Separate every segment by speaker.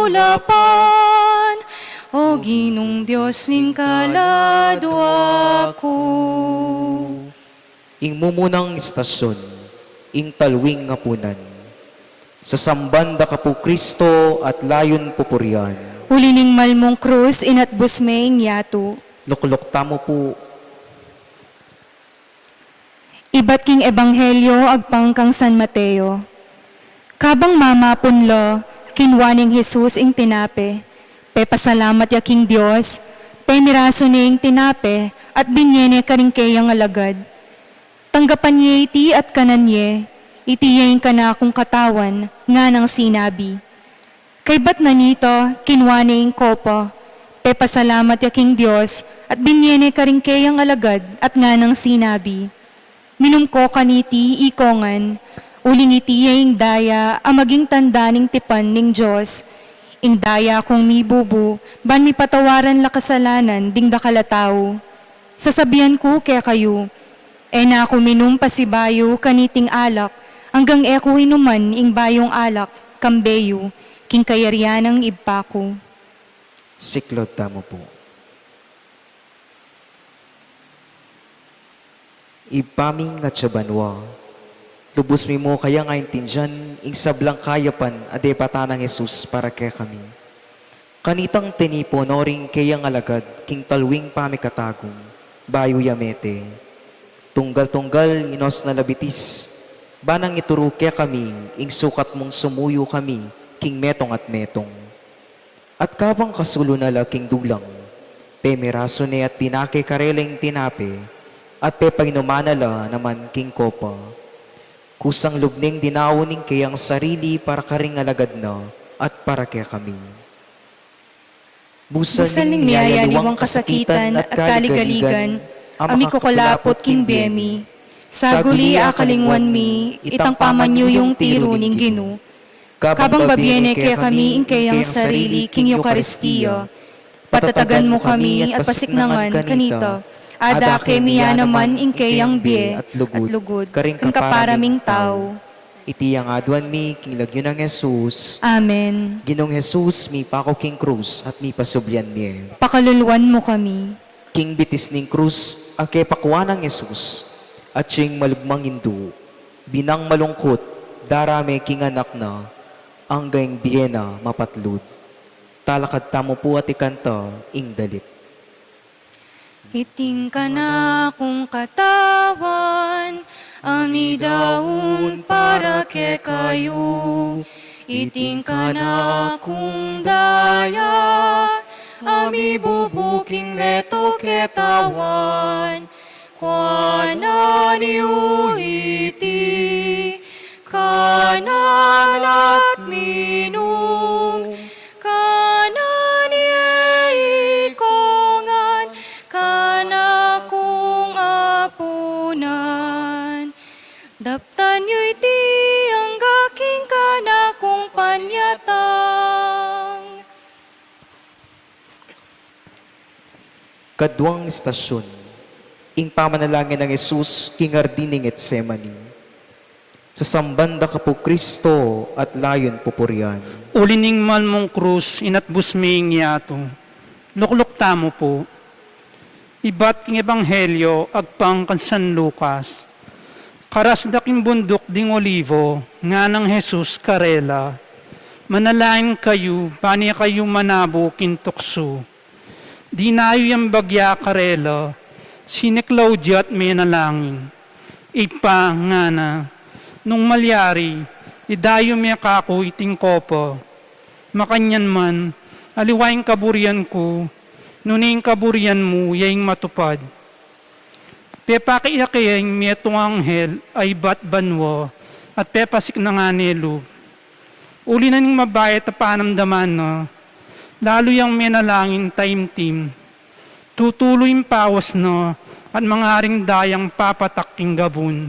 Speaker 1: kasulapan. O Ginong Diyos ning kaladwa ko.
Speaker 2: Ing mumunang istasyon, ing talwing nga punan. Sa sambanda ka po Kristo at layon pupuryan.
Speaker 1: Uli ning malmong krus inatbus maying yato.
Speaker 2: Luklok tamo po.
Speaker 1: Ibat king ebanghelyo agpang kang San Mateo. Kabang mama punlo, kinwaning Jesus ing tinape. Pe pasalamat ya king Diyos, pe miraso ning tinape at binyene karing kayang alagad. Tanggapan niya iti at kananye, itiyain ka na akong katawan nga ng sinabi. Kay ba't na nito, kinwaning kopo, pe pasalamat ya king Diyos at binyene karing kayang alagad at nga ng sinabi. Minumko kaniti ikongan, uling itiyaing daya ang maging tandaning tipan ning Diyos. Ing daya kong mibubu, ban mi patawaran la kasalanan ding dakalataw. Sasabihan ko kaya kayo, na ako minum pasibayo kaniting alak, hanggang eko inuman ing bayong alak, kambeyo, king kayarian ng ibpako.
Speaker 2: Siklod tamo po. Ipaming nga tsabanwa, lubos mi mo kaya nga intinjan, ing sablang kayapan ade patanang Jesus para kaya kami. Kanitang tinipo noring kaya nga lagad, king talwing pamikatagong, bayo yamete. Tunggal-tunggal inos na labitis, banang ituro kaya kami, ing sukat mong sumuyo kami, king metong at metong. At kabang kasulo na king dulang, pemiraso ni at tinake kareleng tinape, at pepainumanala naman king kopa. Kusang lubning dinauning kayang sarili para karing alagad na at para kaya kami. Busan ning niyaya liwang kasakitan at kaligaligan, ami kukulapot king bemi. Saguli akalingwan mi, itang pamanyo yung tiro ning Ginu. Kabang babiene kaya kami ing kayang sarili king Eucharistia. Patatagan mo kami at pasiknangan kanita. Ada kemiya naman ing kayang biye at lugod, karing kaparaming tao. Iti ang adwan mi, king lagyo ng Jesus.
Speaker 1: Amen.
Speaker 2: Ginong Jesus, mi pako king krus at mi pasublyan mi.
Speaker 1: Pakaluluan mo kami.
Speaker 2: King bitis ning krus, ake pakuan ng Jesus. At siyang malugmang hindu, binang malungkot, darame king anak na, ang gayang biyena mapatlud. Talakad tamo po at ikanta, ing dalit.
Speaker 1: Iting ka na kung katawan, ami daun para ke kayo. Iting ka na kung daya, ami bubuking meto ketawan. Kuana ni uiti, kanan at minum, kanan ni ikongan, kana kung apunan. Daptan yu iti ang gaking kana kung panyatang.
Speaker 2: Kadwang istasyon, ing pamanalangin ng Jesus, king Ardining Getsemani. Sa sambanda ka po Kristo at layon pupurian.
Speaker 3: Ulining man mong krus, inatbus ming yato. Lukluk tamo po. Ibat king ebanghelyo, agpang kan San Lucas. Karas daking bundok ding olivo, nga ng Jesus karela. Manalain kayo, bani kayo manabo kintukso. Di nayo yung bagya karela, siniklaw at may nalangin. Ipa nga na, nung malyari, idayo may kako iting kopo. Makanyan man, aliwaing kaburian ko, nuning kaburian mo, yaing matupad. Pepakiyakiyang may itong anghel ay bat banwo, at pepasik na nga nilog. Uli na ning mabayat na panamdaman no, lalo yung may nalangin time team. Tutuloy yung pawas no, at mga haring dayang papataking gabun.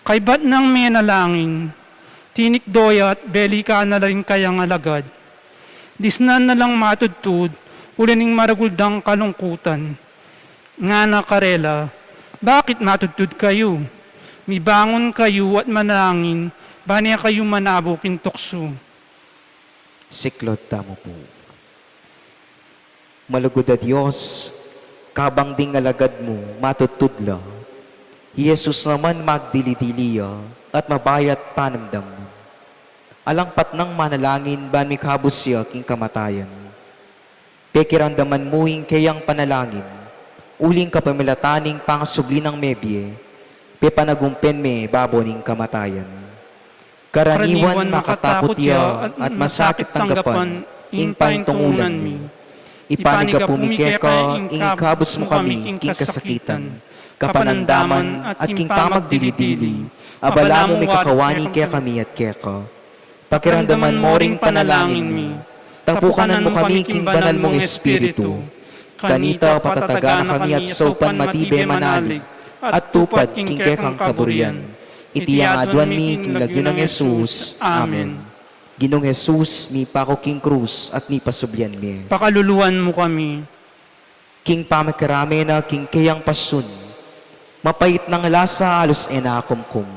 Speaker 3: Kay ba't nang may nalangin, tinikdoya at belika na rin kayang alagad. Disnan na lang matudtud, ulaning maraguldang kalungkutan. Nga na karela, bakit matudtud kayo? Mibangon kayo at manalangin, baniya kayo manabukin tukso.
Speaker 2: Siklod tamo po. Malugod a Diyos, kabang ding alagad mo, matutudla. Jesus naman magdili-diliya at mabayat panamdam mo. Alangpat ng manalangin, ban mikabos siya king kamatayan. Pekirandaman mo ing kayang panalangin, uling kapamilataning pangasubli ng mebye, pepanagumpen me baboning kamatayan. Karaniwan makatakot ya at masakit tanggapan, ing paintungulan mi. Ipaniga pumikeka, ing ikabos mo kami, king kasakitan, kapanandaman at king pamagdili-dili, abala mo may kakawani kaya kami at keka. Pakiramdaman mo ring panalangin mi, tapukanan mo kami king banal mong espiritu, kanita patataga na kami at sopan matibe manalig, at tupad king kekang kaburian. Itiyangaduan mi king lagyo ng Jesus. Amen. Ginong Jesus, mi pako king krus at mi pasublian mi.
Speaker 3: Pakaluluan mo kami.
Speaker 2: King pamakarami na king kayang pasun, mapait ng lasa alos enakumkum.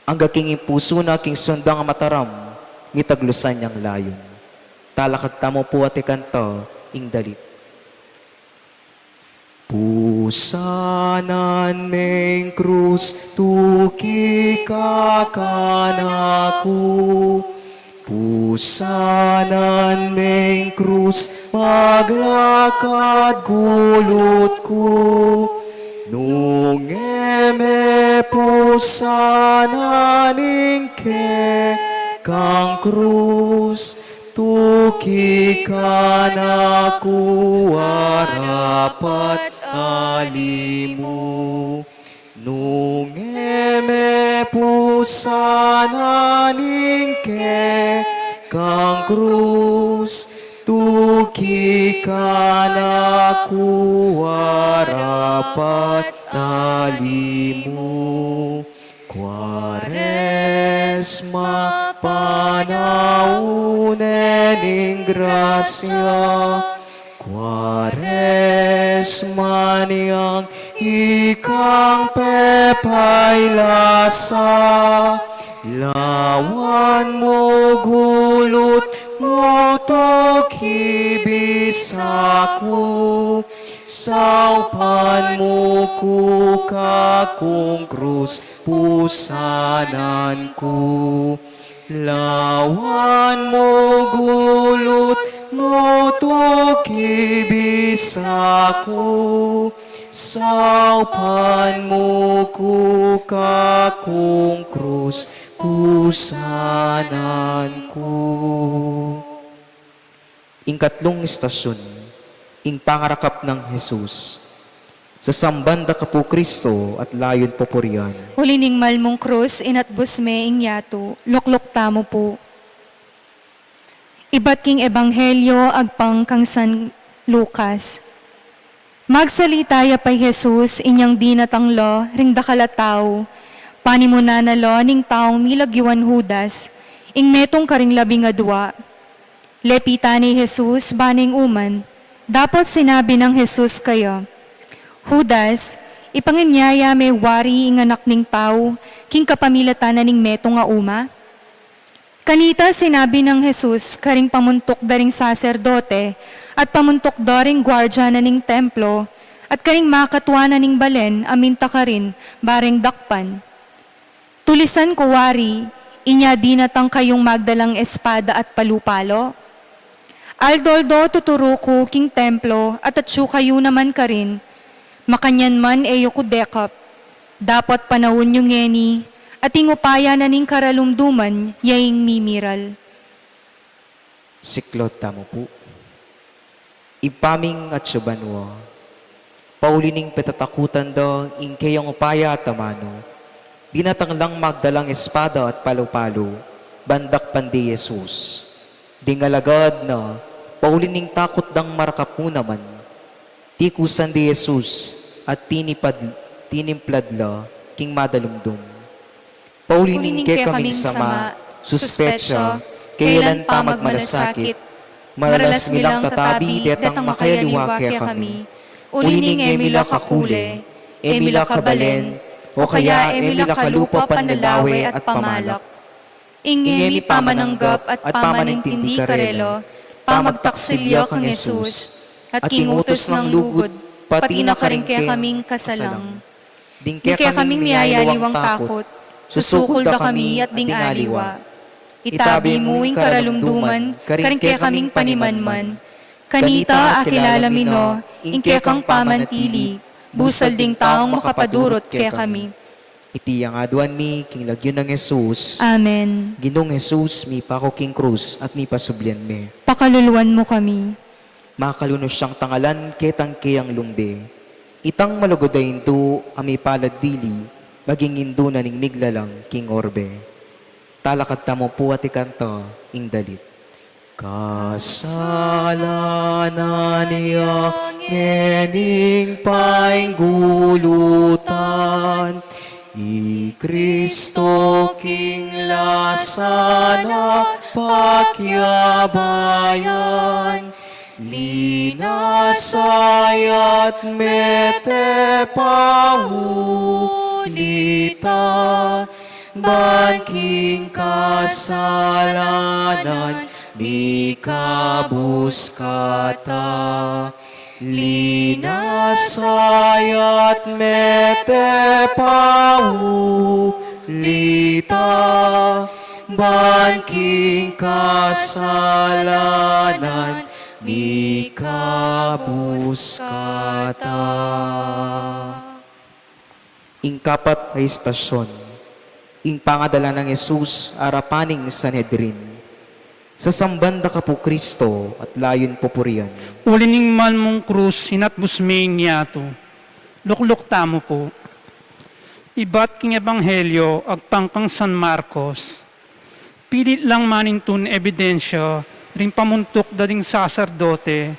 Speaker 2: Ang gaking impuso na king sundang mataram, mitaglusan niyang layon. Talakad tamo po at ikanta, ing dalit. Pusanan meng krus, tuki kakanaku. Pusanan meng krus, maglakad gulutku. Nung eme pusananing ke kang krus, tuki kanaku arapat alimu. Nung eme pusananing ke kang krus, tuki kanaku arapat alimu. Quaresma panaunen ing grasya, Quaresma niyang ikang pepay lasa, lawan mo gulot mo to kibisaku, saupan mo ku kakung krus pusananku. Lawan mo gulot mo to kibisaku, saupan mo ku kakung krus pusananku. Ikatlong istasyon, ing pangarakap ng Jesus. Sa sambanda ka po Kristo at layon po purian.
Speaker 1: Ulining malmong krus, inatbus me ing yato, luklok tamo po. Ibat king ebanghelyo, agpang kang San Lucas. Magsalita ya pay Jesus, inyang dinatanglo, ring dakalataw, panimuna na lo, ning taong milagyuan Judas, ing metong karing labing adwa. Lepita ni Jesus, baning uman, dapat sinabi ng Jesus kayo, Judas, ipanginyaya may wari ing anak ning tao, king kapamilatan na ning metong nga uma. Kanita sinabi ng Jesus, karing pamuntok daring saserdote, at pamuntok daring gwardya na ning templo, at karing makatwa na ning balen, aminta ka rin, bareng dakpan. Tulisan ko wari, inya dinatang kayong magdalang espada at palupalo. Aldoldo tuturo ko king templo, at atsu kayo naman ka rin, makanyan man eyo ko dekap, dapat panahon yung ngeni, at ingupaya na ning karalumduman, yaing mimiral.
Speaker 2: Siklot tamo po. Ipaming at subanwa. Paulining petatakutan daw, ing kayang upaya at tamano. Dinatang lang magdalang espada at palo-palo, bandak pandi Jesus. Dingalagad na, paulining takot dang marakap mo naman. Tikusan di Jesus at tinimpadla king madalumdum. Paulining ke kaming sama, suspetsya, kailan pa magmalasakit, maralas milang tatabi, detang makayaliwa kaya kami. Ulining emila kakule, emila kabalen, o kaya emila kalupa panlalawe at pamalak.
Speaker 1: Ingemi pamananggap at pamanintindi karelo, pamagtaksilya kang Jesus, at kingutos ng lugod, pati na karingke kaming kasalang.
Speaker 2: Dingke
Speaker 1: Kaya kaming miyayaliwang takot, susukol da kami at dingaliwa. Itabi mo ing karalumduman, karingke kaming panimanman. Kanita akilala mino, ingke kang pamantili, busal ding taong makapadurot kaya kami.
Speaker 2: Iti ang aduan mi, king lagyon ng Jesus.
Speaker 1: Amen.
Speaker 2: Ginong Jesus, mi pako king krus at ni pasublian mi.
Speaker 1: Pakaluluwan mo kami.
Speaker 2: Makalunos siyang tangalan, ketang keyang lumbe. Itang malugodayin to, ami palad dili, maging indo na ning niglalang king orbe. Talakad tamo po at ikanto, ing dalit. Kasalanan niya, ngening painggulutan, I Kristo king lasana pakyabayan, linasayat mete paulita, banking kasalanan mikabus kata. Linasayat mete paulita, banking kasalanan mikabus kata. Ingkapat ay istasyon, ing pangadala ng Jesus arapaning Sanhedrin. Sa sambanda ka po Kristo at layon po purian.
Speaker 3: Ulining man mong krus, hinatbus ming yato. Lukluk tamo po. Ibat king ebanghelyo, agpangkang San Marcos. Pilit lang manintun ebidensya, ring pamuntok dading saserdote,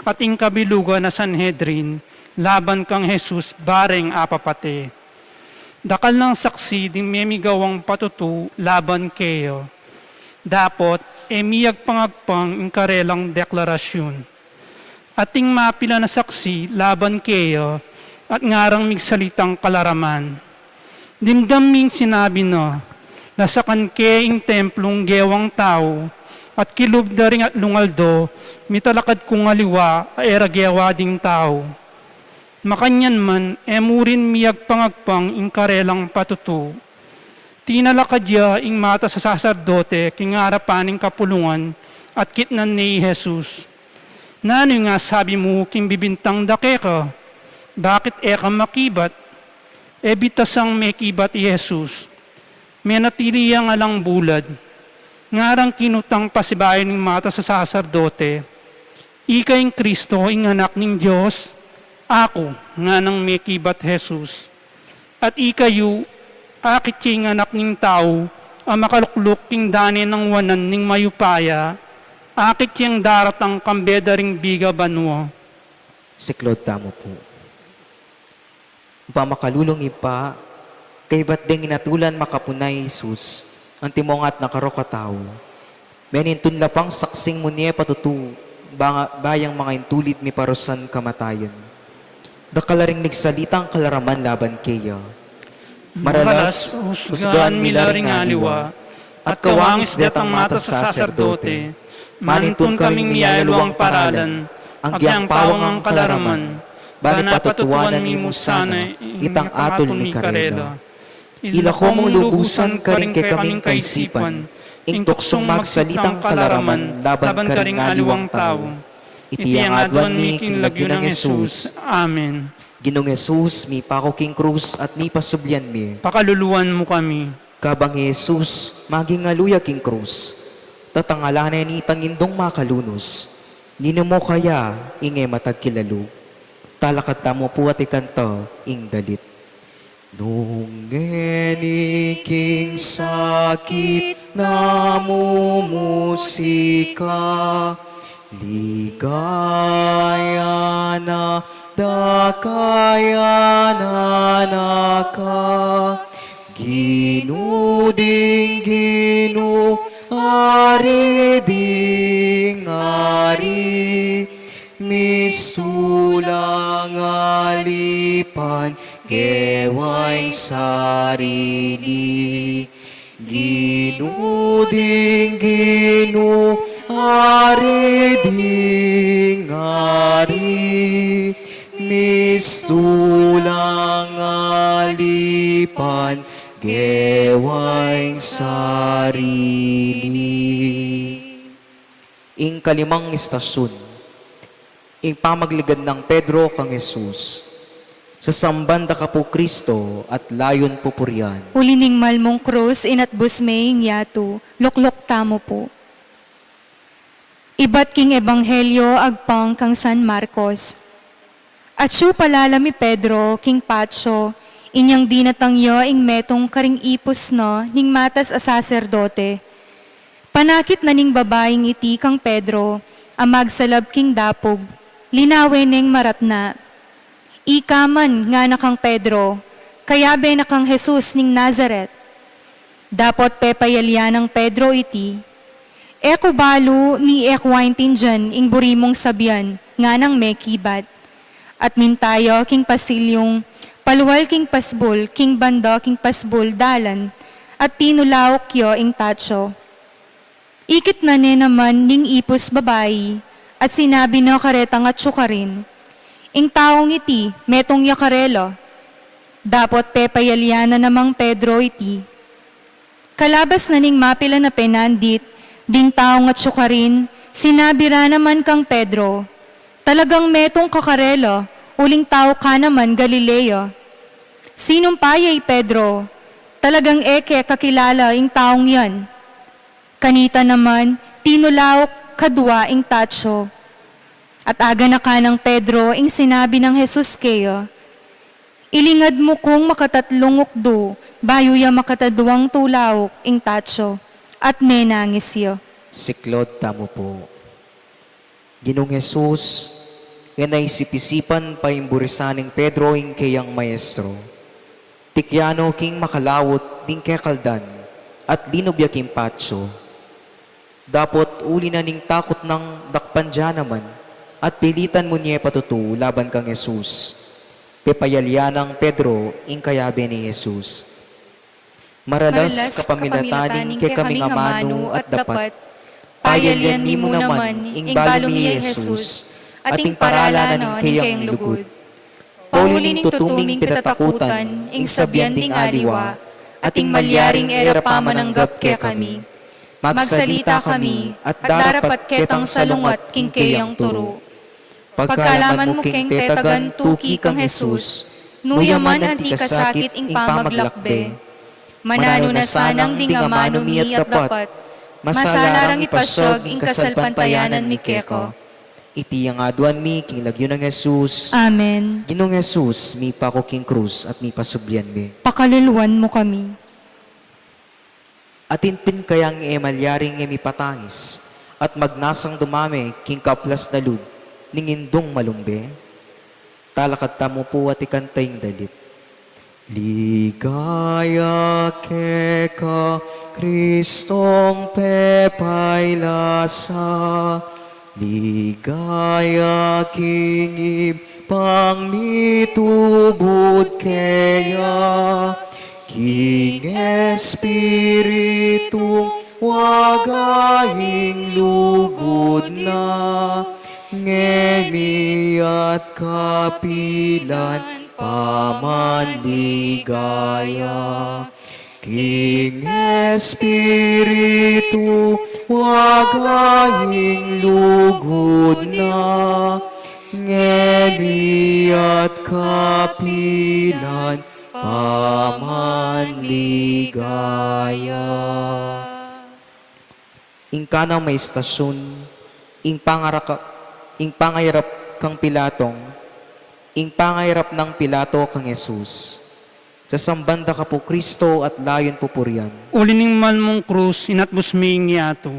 Speaker 3: at ing kabiluga na Sanhedrin, laban kang Jesus, bareng apapate. Dakal ng saksi, ding memigawang patutu, laban kayo. Dapot, emiyag pangagpang ing karelang deklarasyon. Ating mapila na saksi, laban kayo, at ngarang migsalitang kalaraman. Dimdaming sinabi no, nasakan ke ing templong gewang tao, at kilubda ring at lungaldo, mitalakad kong aliwa, era gewa ding tao. Makanyan man, emurin miyag pangagpang ing karelang patutu. Tinalakadya ing mata sa saserdote, kingarapaning kapulungan, at kitnan ni Jesus. Nano nga sabi mo, king bibintang dake ka, bakit eka makibat? Ebitasang may kibat Jesus. May natiliya nga lang bulad. Ngarang kinutang pasibayan ng mata sa saserdote. Ika ing Kristo, ing anak ng Diyos, ako nga nang may kibat Jesus. At ikayo, akit king anak ng tao, ang makalukluk king dani ng wanan ning mayupaya, akit king daratang kambeda ring biga banwa.
Speaker 2: Siklod tamo po. Pamakalulong ipa, kay ba't ding inatulan makapunay Jesus, ang timongat na karokataw. Menintun lapang saksing munye patutu, bayang mga intulit mi parusan kamatayan. Dakalaring nagsalitang kalaraman laban kaya. Maralas, husgaan milaring aliwa, at kawangis datang mata sa saserdote, manintun kaming niyayalwang paralan, agyang pawang ang kalaraman, bali patutuanan ni Musana, itang atol ni Karela. Ilako mong lubusan karing ke kaming kaisipan, ing tuksong magsalitang kalaraman, laban karing aliwang tao. Iti ang adwan ni king lagyo ng Jesus.
Speaker 3: Amen.
Speaker 2: Ginong Jesus, mi pako king krus at mi pasublian mi.
Speaker 3: Pakaluluwan mo kami.
Speaker 2: Kabang Jesus, maging aluya king krus. Tatangalanan ni tangindong makalunos. Nino mo kaya, inge matagkilalo. Talakad tamo po at ikanto, ing dalit. Nung king sakit na mumusika, ligaya na dakaya na naka, ginuding ginu, ari ding ari, misulang alipan, geway sarili, ginuding ginu, ari ding ari, mistulang alipan, gewaing sarili. Ing kalimang istasyon, ing pamagligad ng Pedro kang Jesus, sa sambanda ka po Kristo at layon po purian.
Speaker 1: Ulining malmong krus inatbus maying yato, luklok tamo po. Ibat king ebanghelyo agpang kang San Marcos. At siya palalami Pedro, king Pacho, inyang dinatangyo ing metong karing ipos no, ning matas a saserdote. Panakit na ning babaeng iti kang Pedro, amag salab king dapog, linawen ning maratna. Ikaman nga na kang Pedro, kayabe na kang Jesus ning Nazaret. Dapot pepayalya ng Pedro iti, eko balo ni ekwain tinjan ing burimong sabyan, nga nang mekibat. At mintayo king pasilyong, paluwal king pasbul, king bando king pasbul dalan, at tinulaok yo ing tacho. Ikit na ne naman ning ipos babayi, at sinabi no karetang at syukarin, ing taong iti, metong yakarelo. Dapot pepayalya na namang Pedro iti. Kalabas na ning mapila na penandit, ding taong at syukarin, sinabi ra naman kang Pedro, talagang metong kakarelo, uling tao ka naman Galileo. Sinong payay Pedro? Talagang eke kakilala ing taong yan. Kanita naman, tinulaok kadwa ing tacho. At aga na ka ng Pedro, ing sinabi ng Jesus kayo, ilingad mo kung makatatlong ukdo, bayo ya makatadwang tulaok, ing tacho, at menangis yo.
Speaker 2: Siklod tamo po. Ginong Jesus, yan ay sipisipan pa imburisaning Pedro ing kayang maestro. Tikyano king makalawot ding kekaldan, at linubya king patso. Dapot uli na ning takot ng dakpan dyan naman, at pilitan mo niya patutu laban kang Jesus. Pepayalya ng Pedro, ing kayabe ni Jesus. Maralas kapamilataning ke kaming amano at dapat, payalyan ni mo naman, ing balo ni Jesus, at ing paralanan ng kayang lugod. Paulining tutuming pitatakutan, ing sabyan ding aliwa, at ing malyaring era pamananggap ke kami. Magsalita kami, at darapat ketang salungat king kayang turo. Pagkalaman mo king tetagan tuki kang Jesus, nuyaman anti kasakit ing pamaglakbe. Manano na sanang ding amano mi at dapat, masalarang ipasyog ing kasalpantayanan mi keko. Iti ang aduan mi king lagyo ng Jesus.
Speaker 1: Amen.
Speaker 2: Ginong Jesus, mi pa ko king krus at mi pasublian mi.
Speaker 1: Pakaluluan mo kami.
Speaker 2: Atinpin kayang emalyaring mi patangis, at magnasang dumami king kaplas na lub, ningindong malumbe. Talakad tamo po at ikantayng dalit. Ligaya keka, Kristong pepay lasa, ligaya king ipang mitubod kaya, king Espiritu wagahing lugod na, ngeni at kapilan pamanligaya. King Espiritu wagahing lugod na, ngeni at kapilan pamanligaya. Ing kanang may istasyon, ing pangayarap kang Pilatong, ing pangayarap ng Pilato kang Jesus. Sa sambanda ka po Kristo at layon po purian.
Speaker 3: Ulining malmong krus inatbus maying yato,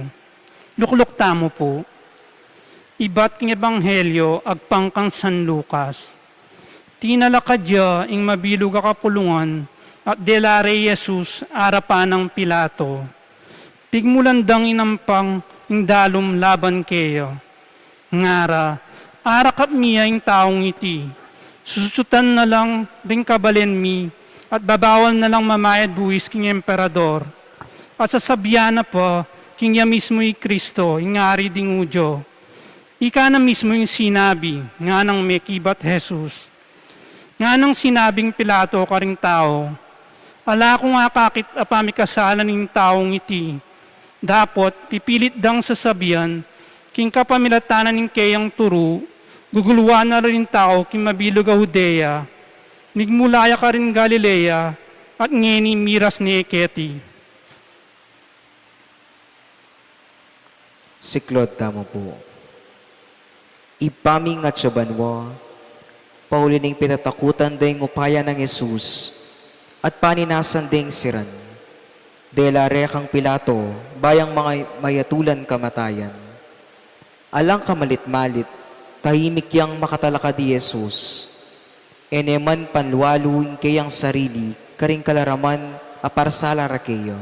Speaker 3: luklok tamo po. Ibat king ebanghelyo agpang kang San Lucas. Tinalakadya ing mabilog a kapulungan at delare Jesus arapan ng Pilato. Pigmulandang inampang ing dalom laban keyo. Ngara, arakap miya ing taong iti. Susutan na lang ring kabalen mi at babawal na lang mamayad buwis king emperador. at sasabihan na po, king ya mismo y Kristo, ingari ding udyo. Ika na mismo yung sinabi, nga nang may kibat Jesus. Nga nang sinabing Pilato karing tao, ala ko nga kakit apami kasalan ng taong iti. Dapot, pipilit dang sasabihan, king kapamilatanan ng kayang turu, guguluhan na rin tao king mabilog a Judea, nigmulaya ka rin Galilea, at ngeni miras ni Eketi.
Speaker 2: Siklod tamo po. Ipaming at sabanwa, paulining pitatakutan ding upaya ng Jesus, at paninasan ding siran. Dela rekang Pilato, bayang mga mayatulan kamatayan. Alang kamalit-malit, tahimik yang makatalaka di Jesus. Eneman panluwaluing kayang sarili, karing kalaraman aparsala rakeyo.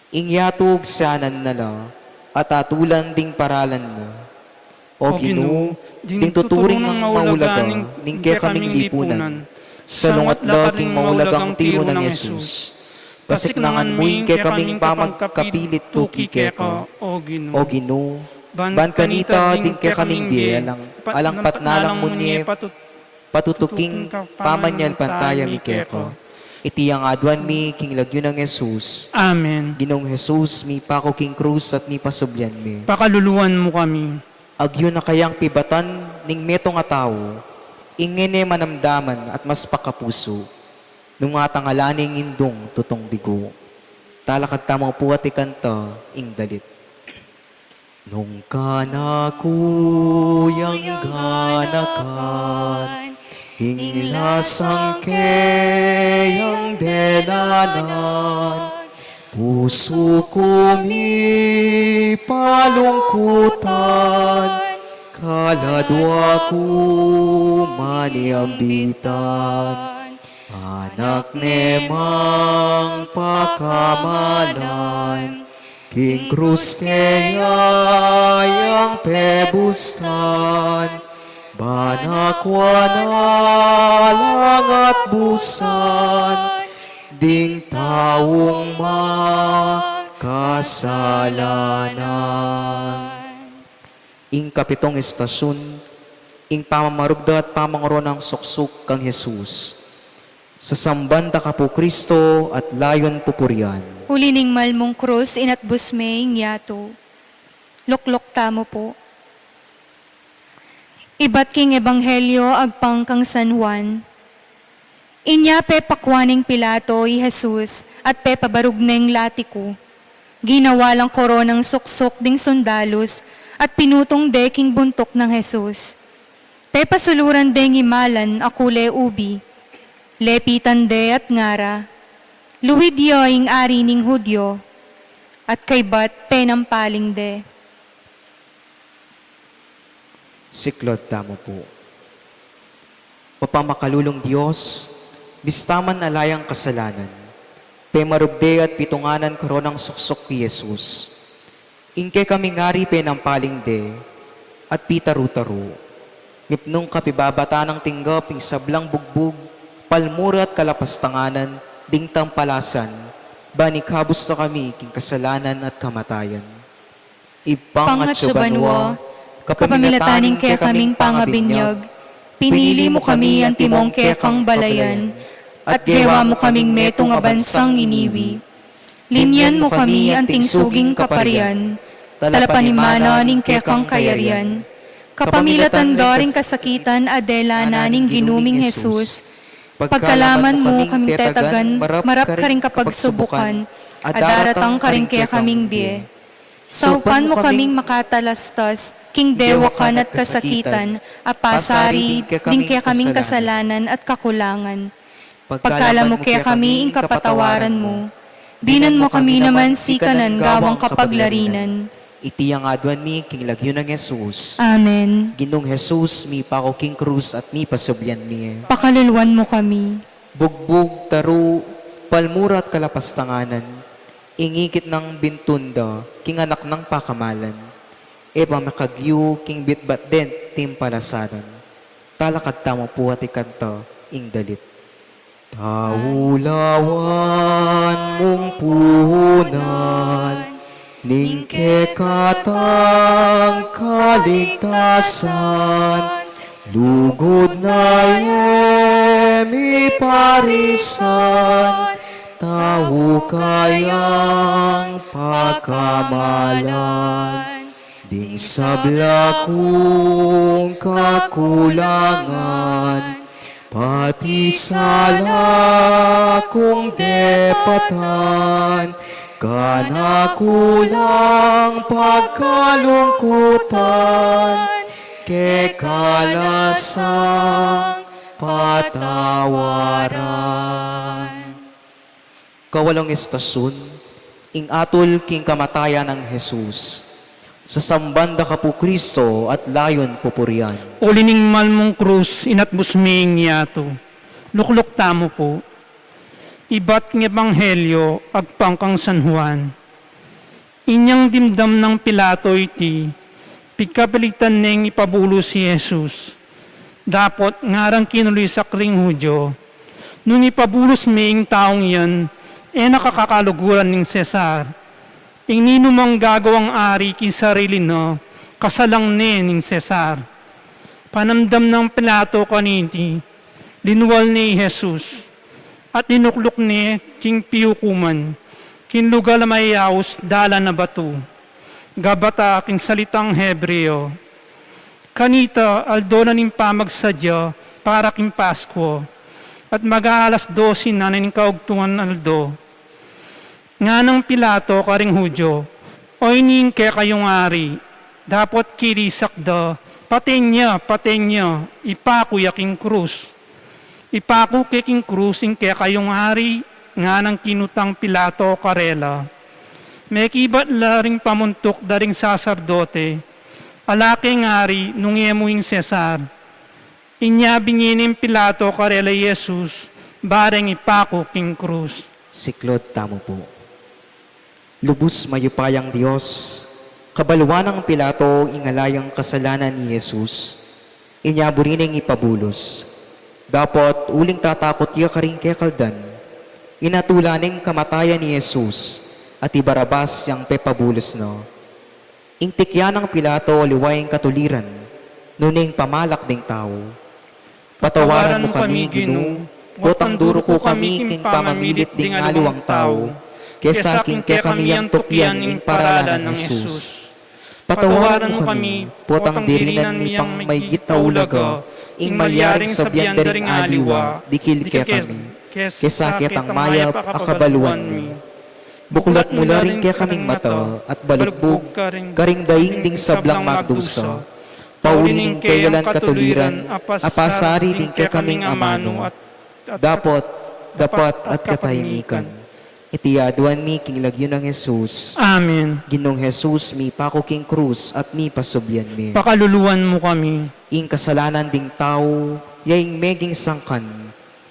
Speaker 2: Ingyatog sanan nala, at atulan ding paralan mo. O Ginoo, ding tuturing ng maulaga, ning kaya kaming lipunan, sa lungat king maulagang tiro ng Jesus. Pasiknangan mo'y kaya kaming pamagkapilit tuki keko, O Ginoo, ban kanita ding kaya kaming biyalang, alang patnalang mo niya, patutuking pamanyal pantaya mi keko. Iti ang adwan mi king lagyo ng Jesus.
Speaker 3: Amen.
Speaker 2: Ginong Jesus, mi pako king krus at mi pasubyan mi.
Speaker 3: Pakaluluan mo kami.
Speaker 2: Agyo na kayang pibatan ning meto nga tao, ingene manamdaman at mas pakapuso, nung atangalaning indong tutong bigo. Talakad tamo po at ikanta, ing dalit. Nung kanakuyang ganakan, hinglasang kayang delanan, puso ko mi palungkutan, kaladwa ko maniambitan. Anak nemang pakamalan, king krus yang pebustan, banakwalang at busan, ding taong makasalanan. Ing kapitong estasyon, ing pamamarugda at pamangro ng suksuk kang Jesus. Sa sambanda ka po Kristo at layon pupurian.
Speaker 1: Ulining malmong krus inatbus maying yato. Luklok tamo po. Ibat king ebanghelyo agpang kang San Juan. Inya pe pakwaning Pilato i Jesus at pe pabarugneng latiko. Ginawa lang koronang suksok ding sundalos at pinutong deking buntok ng Jesus. Pe pasuluran deng imalan akule ubi. Lepitan de at ngara. Luwidyo ing ari ning Hudyo. At kaybat pe nampaling de.
Speaker 2: Siklod tamo po. Papamakalulong Diyos, bistaman alayang kasalanan, pe marugde at pitunganan koronang suksok ki Jesus. Ingke kami ngari pe nampaling de, at pitaru-taru. Ngipnong kapibabata ng tinggap ing sablang bugbog, palmura at kalapastanganan, ding tampalasan, banikabos na kami king kasalanan at kamatayan. Ipang at subanwa, kapamilataning kaya kaming pangabinyag, pinili mo kami ang timong kekang balayan, at gewa mo kaming metong abansang iniwi. Linyan mo kami ang tingsuging kaparian, talapanimana ning kekang kayarian, kapamilatan daring kasakitan adela naning ginuming Jesus, pagkalaman mo kaming tetagan, marap karing kapagsubukan, at daratang karing kaya kaming biye. Saupan mo kaming makatalastas, king dewa kan at kasakitan, apasari, din kaya kaming kasalanan at kakulangan. Pagkala mo kaya kami ing kapatawaran mo, dinan mo kami naman sikanan gawang kapaglarinan. Iti ang adwan mi king lagyo ng Jesus.
Speaker 1: Amen.
Speaker 2: Ginong Jesus, mi pa ko king krus at mi pasubyan niya.
Speaker 1: Pakaluluan mo kami.
Speaker 2: Bugbog, taru, palmura at kalapastanganan, ingikit ng bintunda, king anak ng pakamalan. Eba makagyo, king bitbat den, timpalasaran. Talakad tamo po at ikanta, ing dalit. Taulawan mong puhunan, ning kekatang kaligtasan, lugod na yemi parisan, tao kayang pagkamalan, ding sabla kong kakulangan, pati sala kong depatan, kana kulang pagkalungkutan, kekalasang patawaran. Kawalong estasyon, ing atol king kamatayan ng Jesus. Sa sambanda ka po Kristo at layon pupurian.
Speaker 3: Ulining malmong krus, inatbus ming yato. Lukluk tamo po. Ibat ng Ebanghelyo, agpangkang San Juan. Inyang dimdam ng Pilato iti, pigkapalitan neng ipabulo si Jesus. Dapot ngarang kinuloy sa kring Hudyo. Nung ipabulos ming taong yan, nakakakaluguran ng Cesar. Ing ninumang gagawang ari kin sarili no, kasalang ning Cesar. Panamdam ng Pilato kaniti, linuwal ni Jesus, at inuklok ni king piyukuman, kin lugar mayaos dala na batu, gabata king salitang Hebreo. Kanita aldo na ning pamagsadya para king Pasko, at mag-aalas 12 na ning kaugtungan aldo. Nga ng Pilato karing Hudyo, o ining ke kayong ari, dapat kirisak da, patenya, ipakuya king krus. Ipaku ke king krus ing ke kayong ari, nga ng kinutang Pilato karela. May kibat laring pamuntok daring saserdote, alaking ari nung yemuing Cesar. Inya binginim Pilato karela Jesus, bareng ipaku king krus.
Speaker 2: Siklod tamo po. Lubos mayupayang Diyos, kabaluan ng Pilato ingalayang kasalanan ni Jesus, inyaburining ipabulos. Dapat uling tatakot iya karing kekaldan, inatulaning kamatayan ni Jesus, at ibarabas yang pepabulos no. Intikyan ng Pilato liwayang katuliran, nuning pamalak ding tao. Patawaran mo kami, Ginoo, potang duro ko kami king pamamilit ding aliwang tao, kesa king ke kami ang tupyan ing paralan ng Jesus. Patawaran mo kami, potang dirinan mi pang may gitaulaga, ing malyaring sabyan daring aliwa, dikil ke kami, kesa ketang mayap akabaluan mi. Buklat mula rin ke kaming mata, at balugbog, karing daing ding sablang magdusa, paulining kayalan katuliran, apasari ding ke kaming amano, dapat at katahimikan. Itiyaduan mi king lagyo ng Jesus.
Speaker 3: Amen.
Speaker 2: Ginong Jesus, mi pako king krus at mi pasubyan mi.
Speaker 3: Pakaluluwan mo kami.
Speaker 2: Ing kasalanan ding tao, yaing meging sangkan,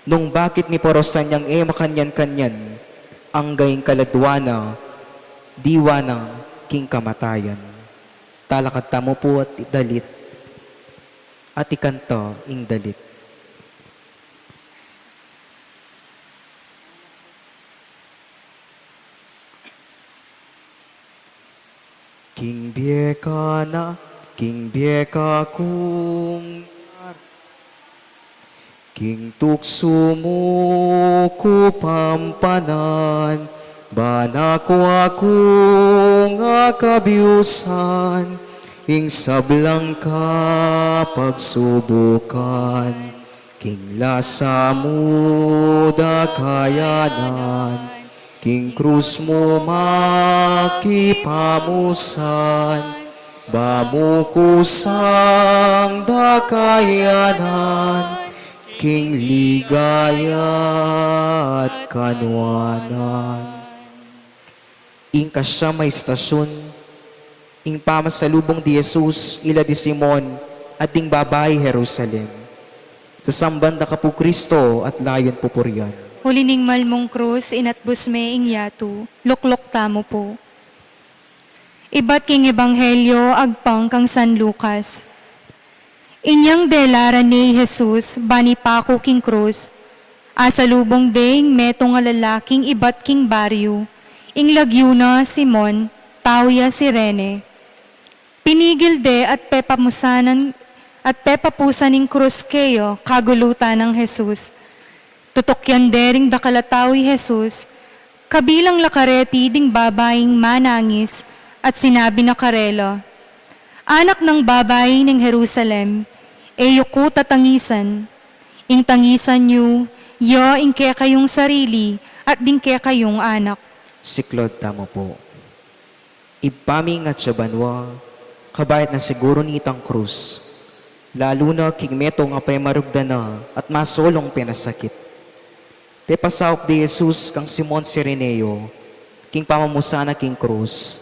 Speaker 2: nung bakit mi porosan yang makanyan-kanyan, ang gaying kaladwana, diwa ng king kamatayan. Talakad tamo po at dalit, at ikanta ing dalit. King bieka na, king bieka kung king tukso mo ko pampanan, bana ko ako nga kabiusan, ing sablang ka pagsubukan, king lasa mo da kayanan, king krus mo makipamusan, bamukusang dakayanan, king ligaya at kanwanan. Ing kasya may istasyon, ing pamasalubong di Jesus, ila di Simon, at ding babae Jerusalem. Sa sambanda ka po Kristo at layon pupurian.
Speaker 1: Hulining malmong krus, inatbus me ing yato, luklok tamo po. Ibat king Ebanghelyo, agpang kang San Lucas. Inyang delaran ni Jesus, bani pako king krus, Asalubong ding metong nga lalaking ibat king baryo, ing lagyuna Simon, tawya si Rene. Pinigil de at pepapusaning krus keyo kagulutan ng Jesus. Tutukyan dering dakalatawi Jesus, kabilang lakareti ding babaeng manangis at sinabi na karelo, anak ng babae ng Jerusalem, eyo ko tatangisan, ing tangisan niyo, yo ing kaya kayong sarili at ding kaya kayong anak.
Speaker 2: Siklod tamo po. Ipaming at sabanwa, kabayat na siguro nitang krus. Lalo na king meto nga pa'y marugda na at masolong pinasakit. Te pasawp di Jesus kang Simon Sireneo, king pamamusana king krus.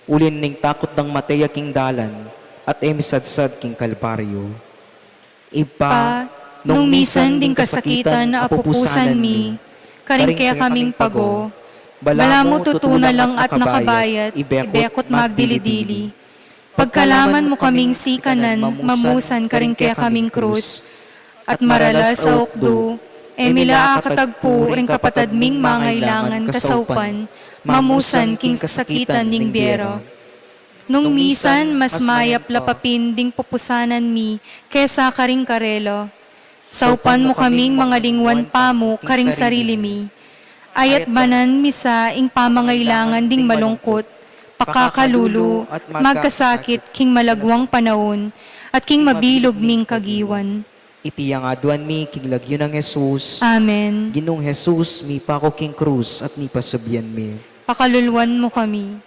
Speaker 2: Ulin ning takot ng mateya king dalan at emisadsad king kalbaryo. Ipa,
Speaker 1: Nung misan ding kasakitan na apupusan mi, karing kaya kaming pago, bala mo tutuna lang at nakabayat, ibekot magdilidili. Pagkalaman mo kaming sikanan, mamusan karing kaya kaming krus, at maralas sa okdo, emila akatagpo ring kapatad ming mangailangan kasaupan, mamusan king kasakitan ning biyero. Nung misan, mas mayap lapapin ding pupusanan mi, kesa karing karelo. Saupan mo kaming mga lingwan pa mo, karing sarili mi. Ayat banan misa ing pamangailangan ding malungkot, pakakalulu at magkasakit king malagwang panahon, at king mabilog ning kagiwan.
Speaker 2: Itiyang aduan mi king lagyo ng Jesus.
Speaker 1: Amen.
Speaker 2: Ginong Jesus, mi pa ko king krus at mi pasubyan mi.
Speaker 1: Pakaluluan mo kami.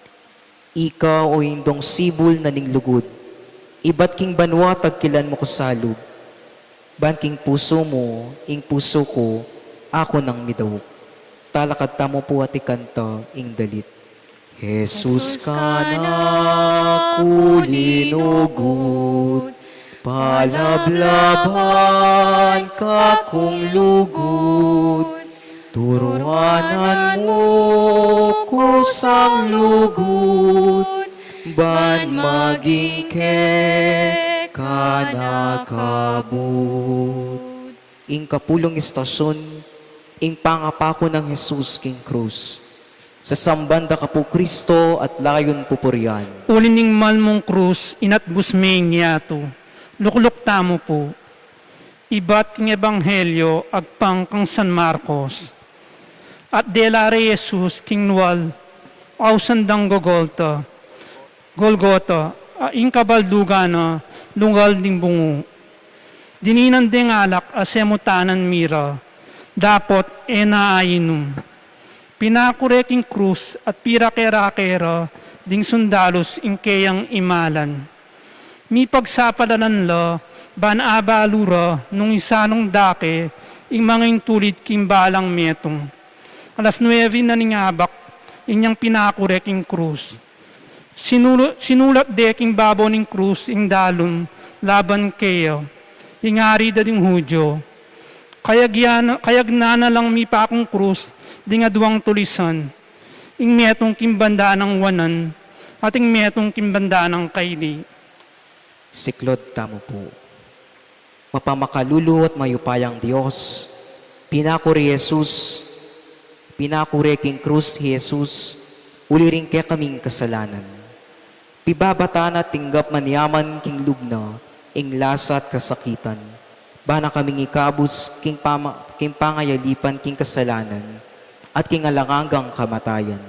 Speaker 2: Ikaw o indong sibol na ning lugod. Iba't king banwa tagkilan mo ko salub. Ban king puso mo, ing puso ko, ako nang midawok. Talakad tamo po at ikanta, ing dalit. Jesus ka na kulinugod, palablaban ka kung lugod. Turuanan mo kusang lugod, ban maging ka nakabut. Ing kapulong istasyon, ing pangapako ng Jesus king krus. Sa sambanda ka po Kristo at layon pupurian.
Speaker 3: Ulin ning malmong krus, inatbus ming yato. Lukluk tamo po. Ibat king ebanghelyo, agpang kang San Marcos. At delare Jesus king nual, ausandang Golgota, ing kabaldugana, lungal ding bungo. Dininan ding alak, asemutanan mira, dapot enaayinum. Pinakureking krus at pirakera-kera, ding sundalos ing kayang imalan. Mi pagsapalanan la, ban abalura, nung isanong dake, ing mga intulid kimbalang metong. Alas 9 na ningabak, inyang pinakureking krus. Sinulat deking babaw ning krus ing dalon laban kayo, ingari da ding Hudyo. Kayag na lang mi pa akong krus, ding aduang tulisan, ing metong kimbanda ng wanan, at ing metong kimbanda ng kaili.
Speaker 2: Siklod tamo po. Mapamakalulu at mayupayang Diyos, pinakuri Jesus, pinakuri king krus Jesus, uliring kaya kaming kasalanan. Pibabata na tinggap manyaman king lubna, ing lasa at kasakitan. Bana kaming ikabus king pangayalipan king kasalanan, at king alangangang kamatayan.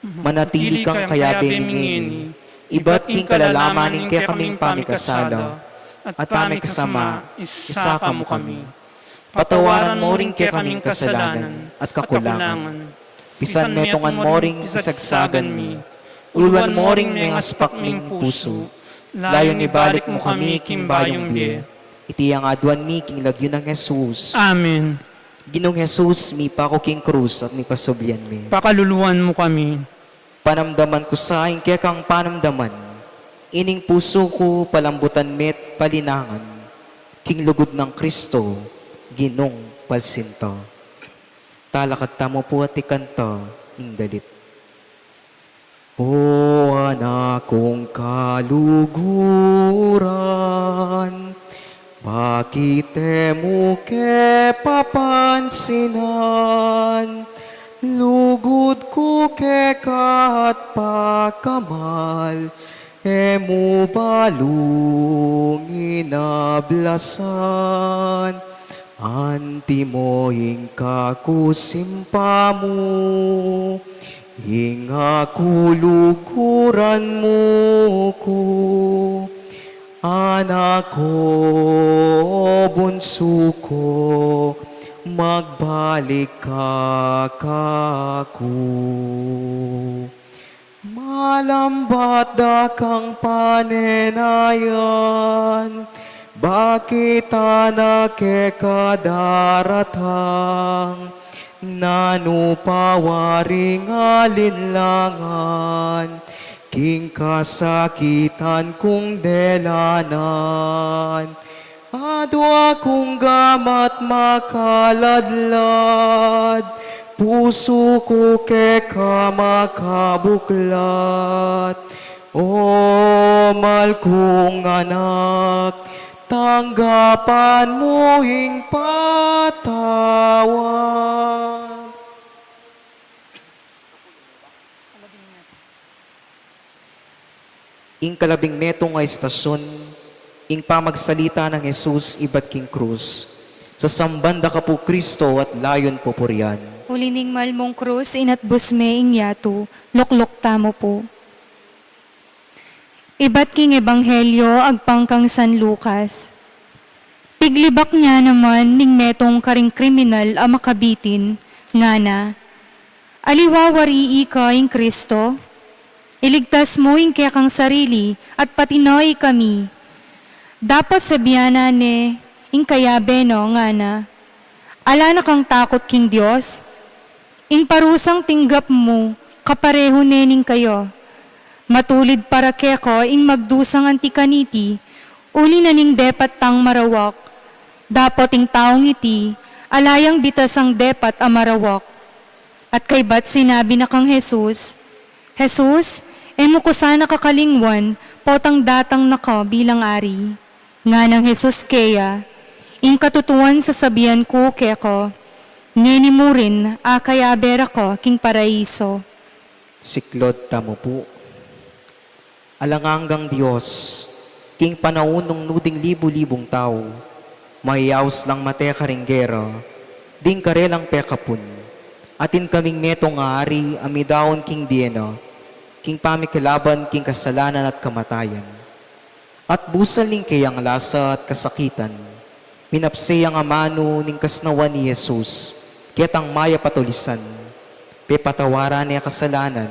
Speaker 2: Manatili kang kaya bemingini, iba't king kalalaman ing kaya kaming pamikasala, at pamikasama, isaka mo kami. Patawaran mo ring kaya kaming kasalanan, at kakulangan. Pisan metongan mo ring isagsagan mi, ulwan mo ring may aspak ming puso, layon ibalik mo kami king bayong biye. Itiyang aduan mi king lagyo ng Jesus.
Speaker 3: Amen.
Speaker 2: Ginong Jesus, mi pa ko king krus at mi pasobyan mi.
Speaker 3: Pakaluluan mo kami.
Speaker 2: Panamdaman ko sa aking kaya kang panamdaman. Ining puso ko palambutan met palinangan. King lugod ng Kristo, ginong palsinta. Talakad tamo po at ikanta, ing dalit. O anak kong kaluguran, Pakitemu ke papansinan, lugod ko ke kat pakamal, emu balong inablasan, antimo ingka kusimpamu, inga kulukuran mo ko. Anak ko, bunso ko, magbalik ka kako. Malambat da kang panenayan, bakit anak kadaratang, nanupawaring alinlangan, king kasakitan kong delanan, adwa kong gamat makaladlad, puso ko keka makabuklat. O mal kong anak, tanggapan mo hing patawan. Ing kalabing metong nga istasyon, ing pamagsalita ng Jesus ibat king krus. Sa sambanda ka po Kristo at layon po purian.
Speaker 1: Ulining malmong krus, inatbus me ing yato, loklok tamo po. Ibat king ebanghelyo, agpangkang San Lucas. Piglibak niya naman ning metong karing kriminal a makabitin, nga na, aliwawari ika ing Kristo, iligtas mo ing kaya kang sarili at patinoy kami. Dapat sabiana ne, ing kayabe no nga na. Ala na kang takot king Diyos, ing parusang tinggap mo, kapareho nening kayo. Matulid para keko ing magdusang antikaniti, uli na ning depat tang marawak. Dapat ing taong iti, alayang bitas ang depat a marawak. At kay bat sinabi na kang Jesus, Jesus, emo ko sana kakalingwan, potang datang nako bilang ari. Nga ng Jesus kaya, ing katutuan sa sabihan ko keko, nini mo rin, kaya bera ko, king paraiso.
Speaker 2: Siklod tamo po. Alanganggang Diyos, king panaunong nuding libu-libong tao, mayaws lang mate karinggera, ding karelang pekapun, atin kaming metong ari, amidaon king biena, king pamikilaban, king kasalanan at kamatayan. At busal ning kayang lasa at kasakitan, minapsay ang amano ning kasnawan ni Jesus, kitang maya patulisan, pepatawaran niya kasalanan,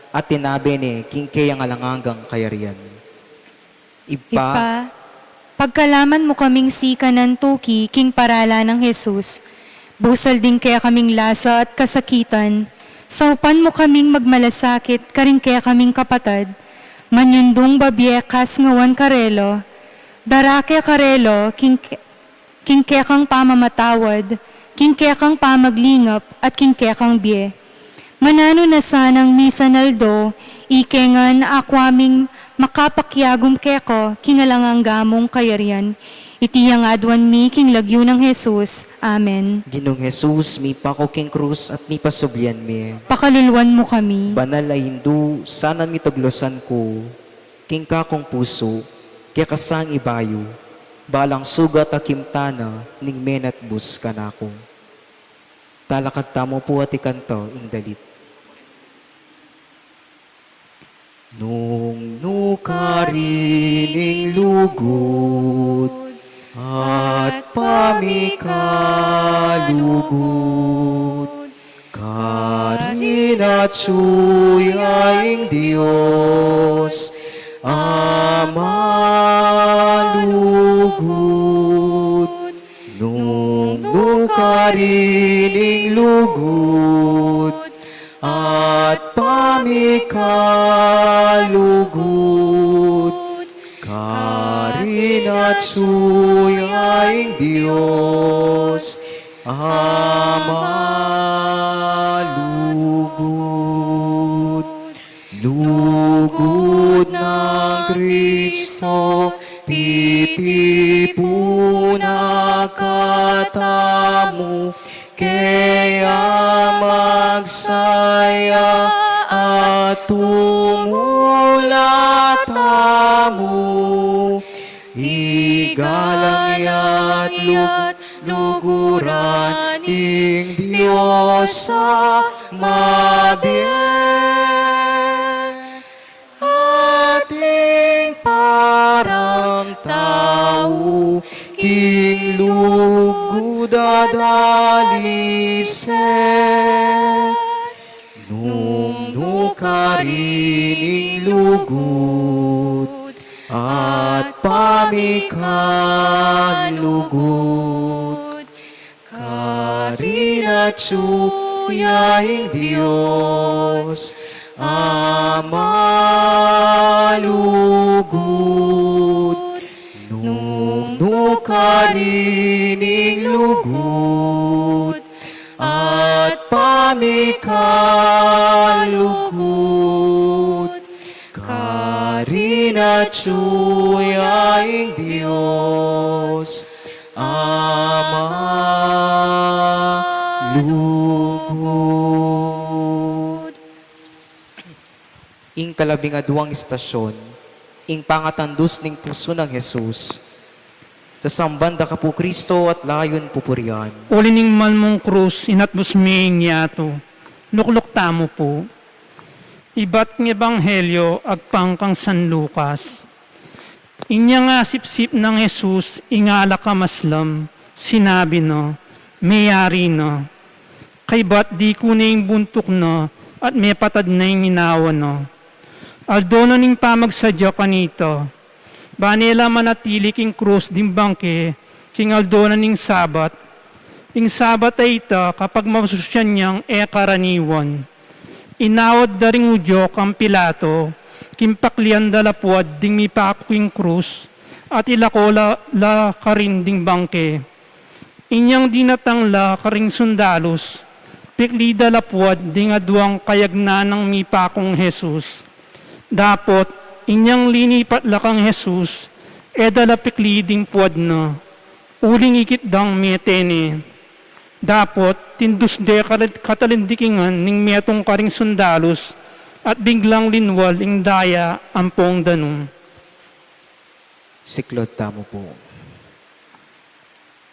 Speaker 2: at tinabi ni king kayang alanganggang kayarian.
Speaker 1: Ipa, pagkalaman mo kaming sika ng tuki, king parala ng Jesus, busal din kaya kaming lasa at kasakitan, saupan mo kaming magmalasakit, karing kaya kaming kapatad, manyundong babyekas ngawan karelo, darake karelo, king kaya kang pamamatawad, king kaya kang pamaglingap, at king kaya kang biye. Manano na sanang misanaldo, ikengan akwaming makapakyagum keko, kingalangang gamong kayarian. Itiyang adwan mi king lagyo ng Jesus. Amen.
Speaker 2: Ginong Jesus, mi pako king krus at mi pasublian mi.
Speaker 1: Pakaluluan mo kami.
Speaker 2: Banal ay hindu, sana mi taglosan ko, king kakong puso, kaya kasang ibayo, balang sugat akimtana, ning menat bus kanako. Talakad tamo po at ikanto, ing dalit. Nung nukarining lugod, at pamikalugod, karin at suyaing Diyos, Ama lugod. Nung nukarining lugod, at pamikalugod, karin at suyaing Diyos, Ama lugod. Lugod ng Kristo, titipuna katamu, kaya magsaya at tumulatamu. Igalang ya't luguran ing Diyos sa mabiyeng, ating parang tao, king lugod adalisen, nung nukarining lugod, at pamikalugod, karina tsuyaing Diyos, Ama lugod, nung nukarining lugod, at pamikalugod, karina tsuyaing Diyos, Ama lugod. Ing kalabing-aduang istasyon, ing pangatandus ning puso ng Jesus, sa sambanda ka po Kristo at layon pupurian.
Speaker 3: Ulining man mong krus, inatbus ming yato, lukluk tamo po. Iba't ng Ebanghelyo, agpang kang San Lucas. Inya nga sip-sip ng Jesus, ingala ka maslam, sinabi no, mayari no. Kay ba't di ko na yung buntok no, at may patad na yung inawa no. Aldo na ning pamagsadya kanito, banela manatili king krus dim bangke, king aldo na ning sabat. Ing sabat ay ita kapag masusyan niyang karaniwan. Inawad da ring udyo kang Pilato, kimpaklian dalapuad ding mipakuing krus, at ilakola la karin ding bangke. Inyang dinatangla karing sundalos, pikli dalapuad ding aduang kayagna ng mipakong Jesus. Dapot, inyang linipat lakang Jesus, edalapikli ding puad na, uling ikit dang metene. Dapot, tindus de katalindikingan ning metong karing sundalos, at biglang linwal ing daya ampong danong.
Speaker 2: Siklod tamo po.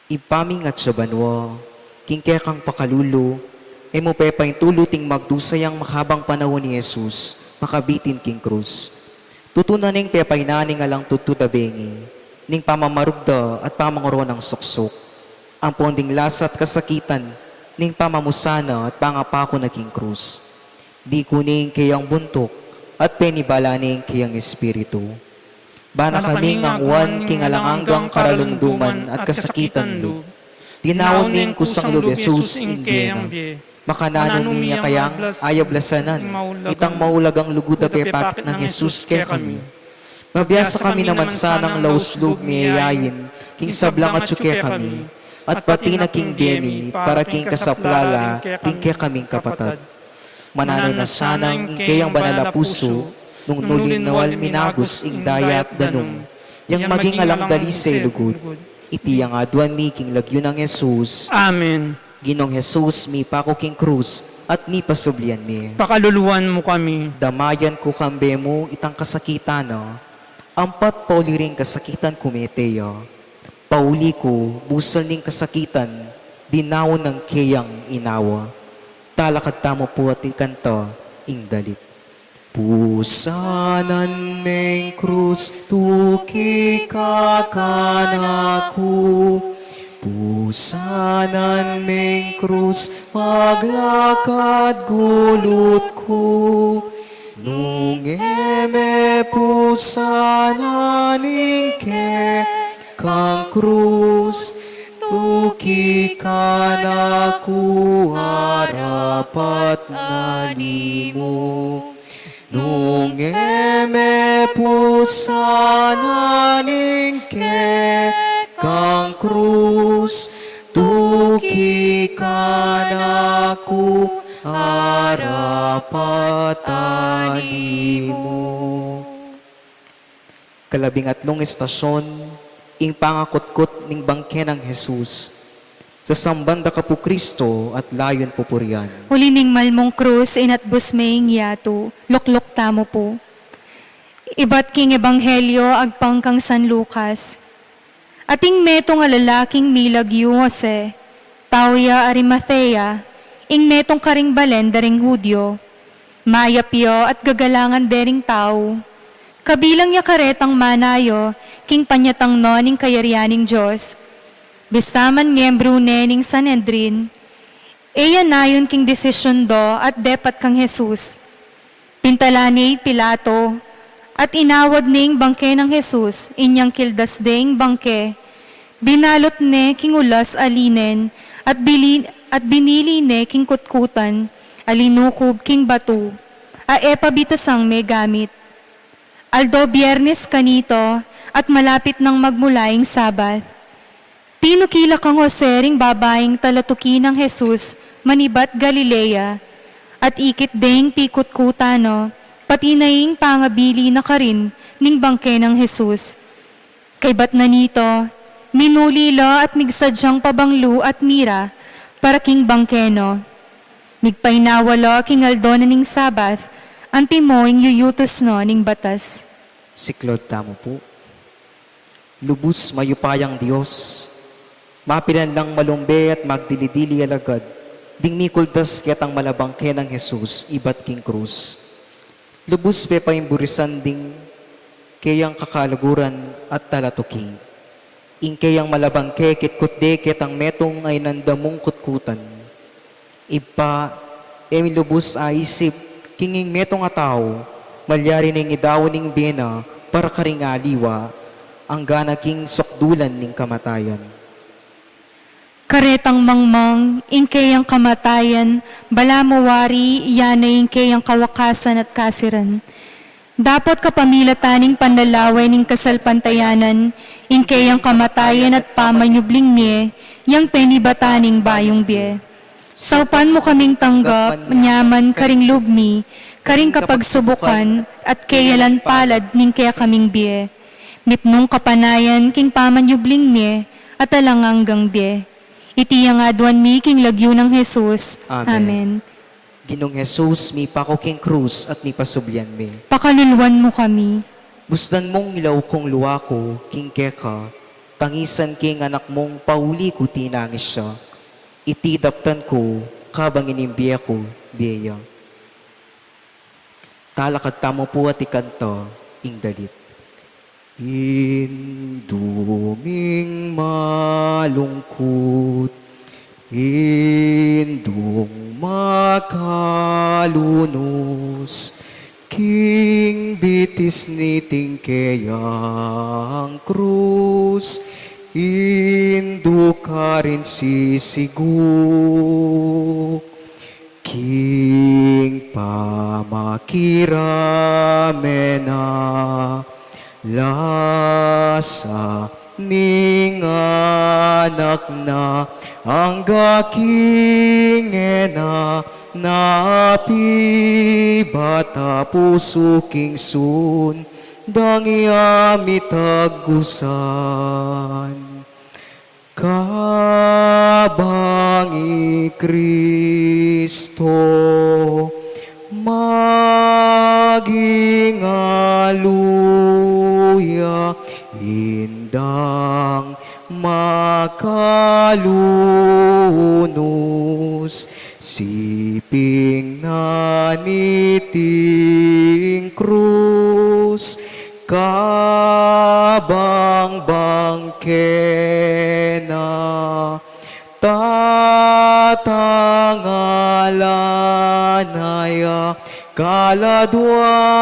Speaker 2: Ipaming at sa banwa, kingkekang pakalulo, e mo pepay tuluting magdusayang makabang panahon ni Jesus, makabitin king krus. Tutunan ning pepay naning alang tututabengi, ning pamamarugda at pamangoro ng suksok, ang ponding lasat kasakitan, ning pamamusana at pangapako na king krus. Di kuning kayang buntok, at penibala ning kayang espiritu. Bana kaming ang uwan king alanganggang karalumduman at kasakitan lo. Tinawon ning kusang lo Jesus ingkena. Makanano niya kayang ayablasanan, itang maulagang luguda pepakit ng Jesus kay kami. Mabiyasa kami naman sanang lauslog miyayayin, king sablang at suke kami, at pati na king bemi, para king kasaplala, ring kay kaming kapatad. Manano na sanang ingkayang banala puso, nung nulin nawal minagos ing dayat danum, yang maging alang dalisay lugod, iti yang aduan mi king lagyo ng Jesus.
Speaker 3: Amen.
Speaker 2: Ginong Jesus, mi pako king krus, at ni pasublian mi.
Speaker 3: Pakaluluan mo kami.
Speaker 2: Damayan ko kambe mo, itang kasakitan na, ampat pauli ring kasakitan kumeteya. Pauli ko, busal ning kasakitan, dinawon ng kayang inawa. Talakad tamo po at ikanta, ing dalit. Pusanan meng krus, tuki kakanaku. Pusanan meng krus, maglakad gulot ko. Nung eme pusanan ingke kang krus, tuki kanaku harapat na nimo. Nung eme pusanan ingke kang krus, tuki kanaku harapatan mo. Kalabing-atlong estasyon, ing pangakutkot ning bangke ng Jesus. Sa sambanda ka po Kristo at layon pupurian.
Speaker 1: Huli ning malmong krus inatbus maying yato, luklok tamo po. Ibat king ebanghelyo agpang kang San Lucas. Ating metong nga lalaking milagyo Jose, tawya Arimathea, ing metong karing balen daring Hudyo, mayapyo at gagalangan dering tao. Kabilang niya karetang manayo, king panyatang noning kayarianing Diyos. Bisaman miyembro nening Sanhedrin, eya nayon king desisyon do at depat kang Jesus. Pintala ni Pilato, at inawad ning bangke ng Jesus, inyang kildas ding bangke. Binalot ne king ulas alinen, at binili ne king kutkutan, alinukob king batu, aepa bitasang may gamit. Aldo biyernes kanito, at malapit ng magmulaing Sabat. Tinukila kang Jose ring babaeng talatuki ng Jesus, manibat Galilea, at ikit ding pikut-kutano, pati naing pangabili na karin ning bangke ng Jesus. Kay bat na nito, minulilo at migsadyang pabanglu at mira, para king bangkeno. Migpainawalo king aldo na ning Sabath, antimoing yuyutos no ning batas.
Speaker 2: Siklod tamo po. Lubos mayupayang Diyos, mapilan lang malumbe at magdilidili alagad, ding mikuldas kitang malabangke ng Jesus, ibat king krus. Lubos pe paimburisan ding kayang kakaluguran at talatuki. Ing kayang malabangke kitkutde kitang metong ay nandamong kutkutan. Ipa, lubos aisip, kinging metong ataw, malyari ning idaw ning bena, para karing aliwa, ang gana king sokdulan ning kamatayan.
Speaker 1: Karetang mangmang, ingkayang kamatayan, bala mawari, iyanay ingkayang kawakasan at kasiran. Dapat kapamilataning pandalaway ning kasalpantayanan, ingkayang kamatayan at pamanyubling niye, yang penibataning bayong biye. Saupan mo kaming tanggap, nyaman karing lubmi, karing kapagsubukan, at kayalan palad ning kaya kaming biye. Mitnong kapanayan king pamanyubling niye, at alanganggang biye. Iti yang adwan mi king lagyo ng Jesus.
Speaker 2: Amen.
Speaker 1: Amen.
Speaker 2: Ginong Jesus, mi pako king krus at mi pasublian mi.
Speaker 1: Pakaluluwan mo kami.
Speaker 2: Busdan mong ilaw kong luwako, king keka, tangisan king anak mong pauli ko tinangis siya. Itidaptan ko, kabang inimbiya ko, biya. Talakad tamo po at ikanta, ing dalit. Induming malungkot, indung makalunos, king bitis ni tingkeyang krus, indu ka rin sisiguk, king pamakiramena, lasa ning anak na ang gakingena napi bata puso king sun dangi amitagusan kabangi Kristo maging aluya indang makalunos siping naniting krus kabang bangkena tatangalanaya kaladwana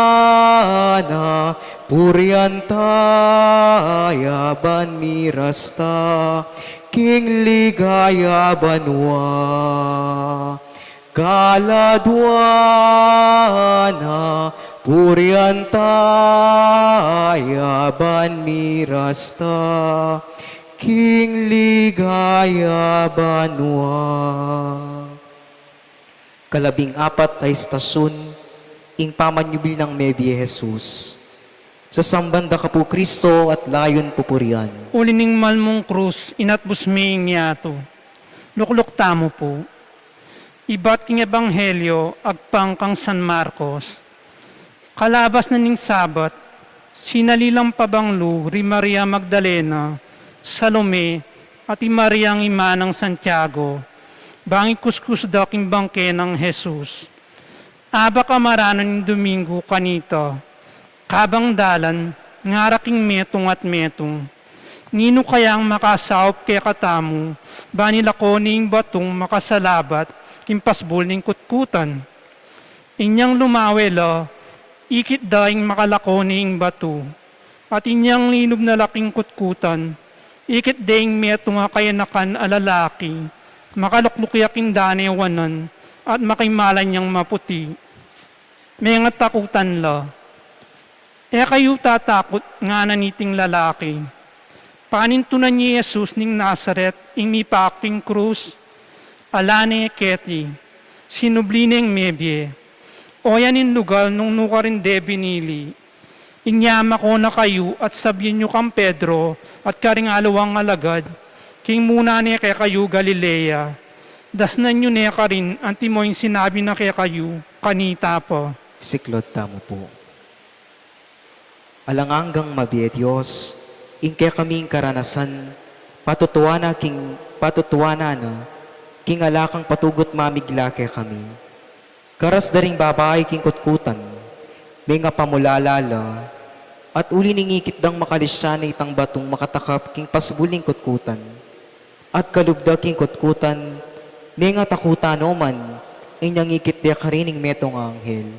Speaker 2: puryantaya ban mirasta king ligaya banwa kaladwana puryantaya ban mirasta king ligaya banwa. Kalabing-apat ay istasyon ing pamanyubil ng Mebi Jesus. Sa sambanda ka po Kristo at layon pupurian.
Speaker 3: Ulining malmong krus, inatbus mi yato. Lukluk tamo po. Ibat king ebanghelyo, agpang kang San Marcos. Kalabas na ning Sabat, sinalilang pabanglo, ri Maria Magdalena, Salome, at Maria ang ima ng Santiago, bangi kuskus daw king bangke ng Jesus. Aba kamaranan ng Domingo kanito, kabang dalan, ngaraking metong at metong. Nino kayang makasaup kay katamu, banila ko ning batong makasalabat, kimpasbol ning kutkutan. Inyang lumawelo, ikit daing makalako ning bato, at inyang linog na laking kutkutan, ikit daing metong nga kayanakan alalaki, makaluklukiyaking danewanan, at makimalan niyang maputi. May nga takutan la. Kayo tatakot nga naniting lalaki. Panintunan ni Jesus ning Nazaret, ing mipaking krus, alane keti, sinublineng mebye. O yanin lugar nung nukarin de binili. Inyama ko na kayo at sabihin nyo kang Pedro at karing alawang alagad, king muna niya kay kayo Galilea. Dasnan nyo niya ka rin, anti mo yung sinabi na kay kayo, kanita pa.
Speaker 2: Siklod tamo po. Alanganggang mabiye Diyos, ingke kaming karanasan, patutuwana na, king alakang patugot mamigla kay kami. Karas daring babae king kutkutan, may nga pamulalala, at uli ningikit dang makalisyan itang batong makatakap king pasbuling kutkutan. At kalubdag king kutkutan, may nga takutan oman, inyang ikit dia karining metong anghel.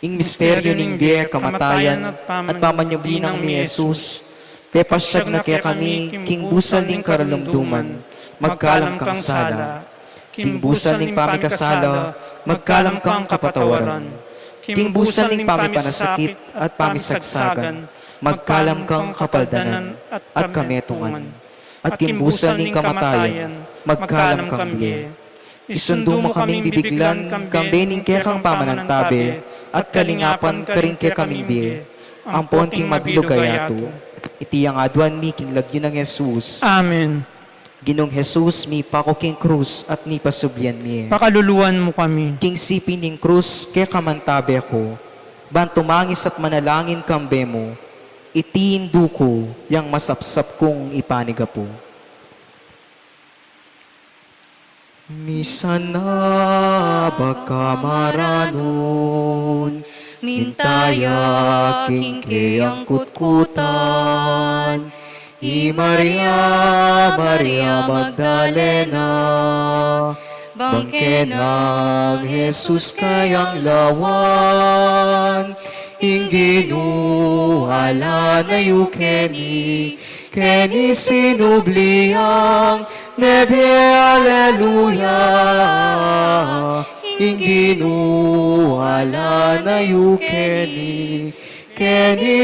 Speaker 2: Ing misteryo ning biye kamatayan at pamanyubli ng ni Jesus, pepasyag na kaya kami, king busal ning karalumduman, magkalam kang sala. King busal ning pamikasala, magkalam kang kapatawaran. King busal ning pamipanasakit at pamisagsagan, magkalam kang kapaldanan at kametungan. At king busal ning kamatayan, magkalam kang biye. Isundo mo kaming bibiglan, kambening kaya kang pamanantabe, at kalingapan karing kaya kaming biye. Ampon king mabilugayato, itiyang aduan mi king lagyo ng Jesus.
Speaker 3: Amen.
Speaker 2: Ginong Jesus, mi pako king krus at ni pasublian mi.
Speaker 3: Pakaluluan mo kami.
Speaker 2: King sipin ning krus, kaya kamantabe ko, bantumangis at manalangin kambe mo, itiindu ko, yang masapsap kong ipaniga po. Misana baka maranon, mintaya king kayang kutkutan, Maria, Maria Magdalena, bangke ng Jesus kayang lawan, ingginuhala na yu Kenny sinubliang, nebe aleluya, ingginuhala na yu Kenny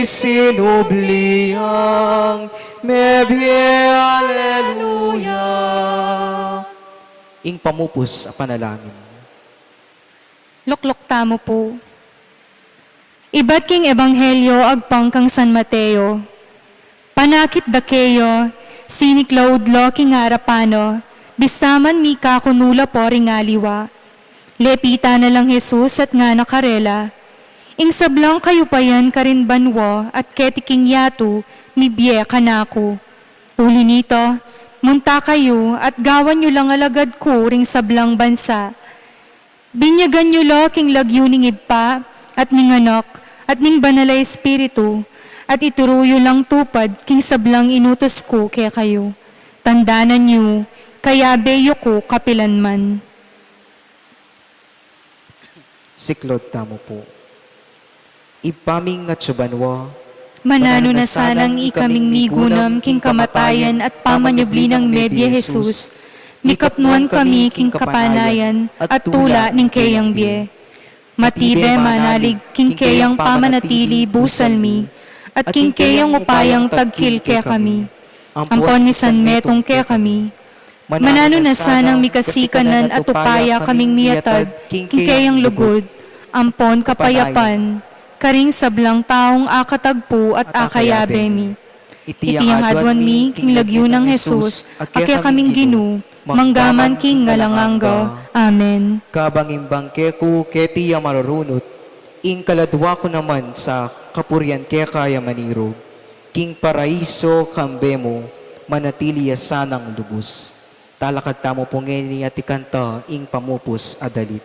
Speaker 2: sinubliang, nebe aleluya. Ing pamupos a panalangin.
Speaker 1: Luklok tamo po. Ibat king ebanghelyo agpang kang San Mateo. Panakit dakeyo, siniklaudlo king harapano, bisaman mi kakunula po ringaliwa. Lepita na lang Jesus at nga nakarela. Ing sablang kayo pa yan karin banwo at ketiking yatu ni biye kanako. Uli nito, munta kayo at gawan nyo lang alagad ko ring sablang bansa. Binyagan nyo lo king lagyo ning ibpa at ning anak at ning banalay espiritu at ituruyo lang tupad king sablang inutos ko kaya kayo. Tandanan nyo, kaya beyo ko kapilanman.
Speaker 2: Siklod tamo po. Ipaming nga tsubanwa,
Speaker 1: Manano na sanang ikaming migunam king kamatayan at pamanyubli ng medya Jesus. Mikapnuan kami king kapanayan at tula ning kayang biye. Matibe manalig king kayang pamanatili busalmi at king kayang upayang tagkil kaya kami. Ampon ni San Metong kaya kami. Manano na sanang mikasikanan at upaya kaming miyatad king kayang lugod. Ampon kapayapan, karing sablang taong akatagpo at akayabemi. Itiyang adwan mi, king lagyo ng Jesus, akya kaming ginu, manggaman king ngalanganga. Amen.
Speaker 2: Kabang imbangke ko ketiya marurunot, ing kaladwa ko naman sa kapurian ke kaya maniro, king paraiso kambemo, manatili sanang lubos. Talakad tamo pongeni at ikanta, ing pamupos adalit.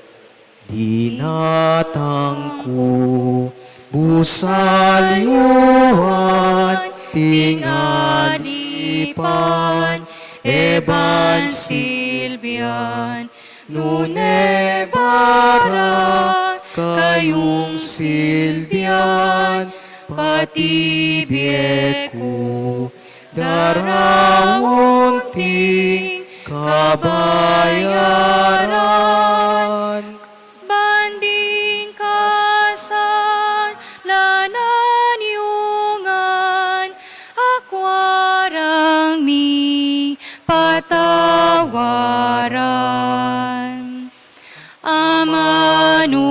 Speaker 2: Dinatang ko, busalyuan, tingadipan, eban silbian, nunebara, kayong silbian, patibieku, darawon ting kabayaran.
Speaker 1: Banding kasan, lanan yungan, akwarang mi patawaran. Amanuan,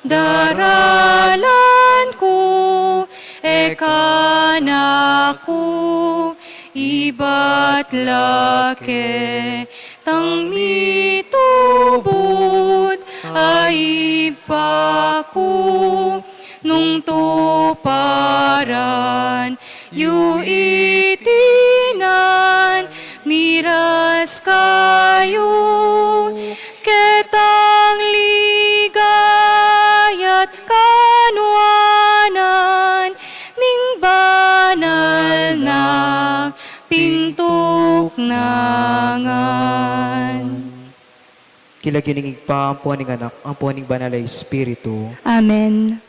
Speaker 1: daralan ko, ekanaku, iba't lake, tang mitubod, ay paku, nung tuparan, yu itinan, miras kayo, ketang ligayat kanwanan, ning banal na pintuk nangan.
Speaker 2: Kilagining pa ang puwaning anak, ang puwaning banal na Espiritu.
Speaker 1: Amen.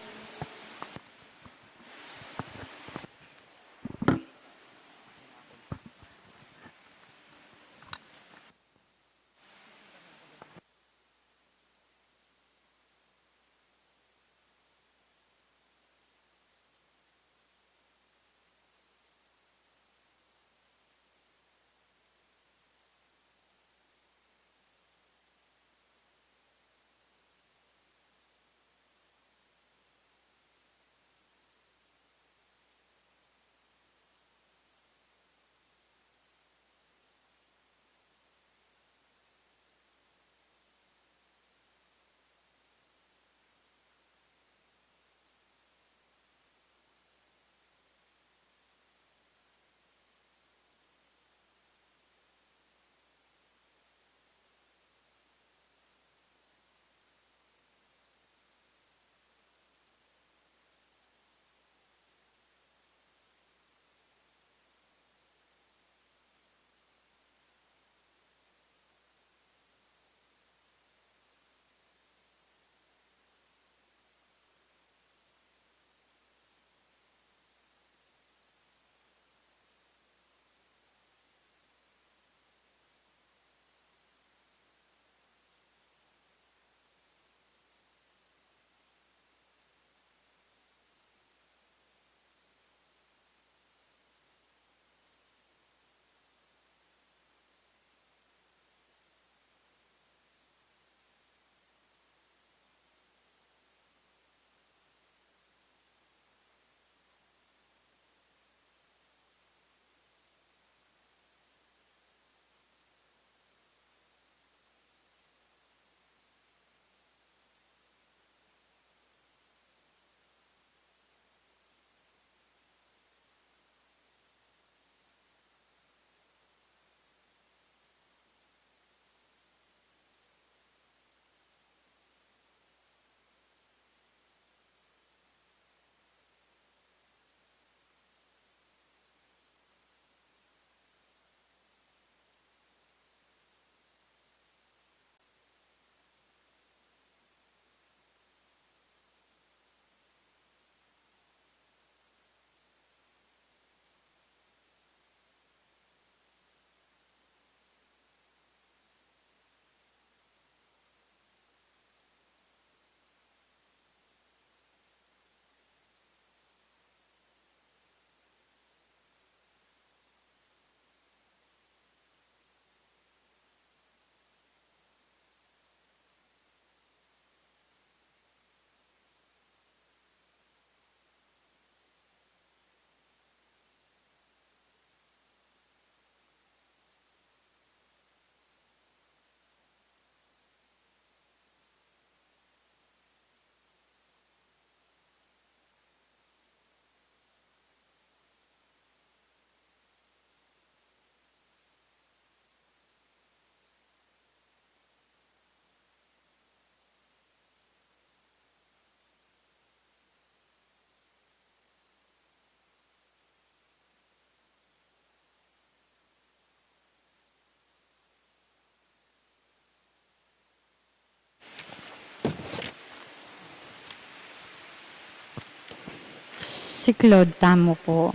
Speaker 4: Si Claude Tamo po.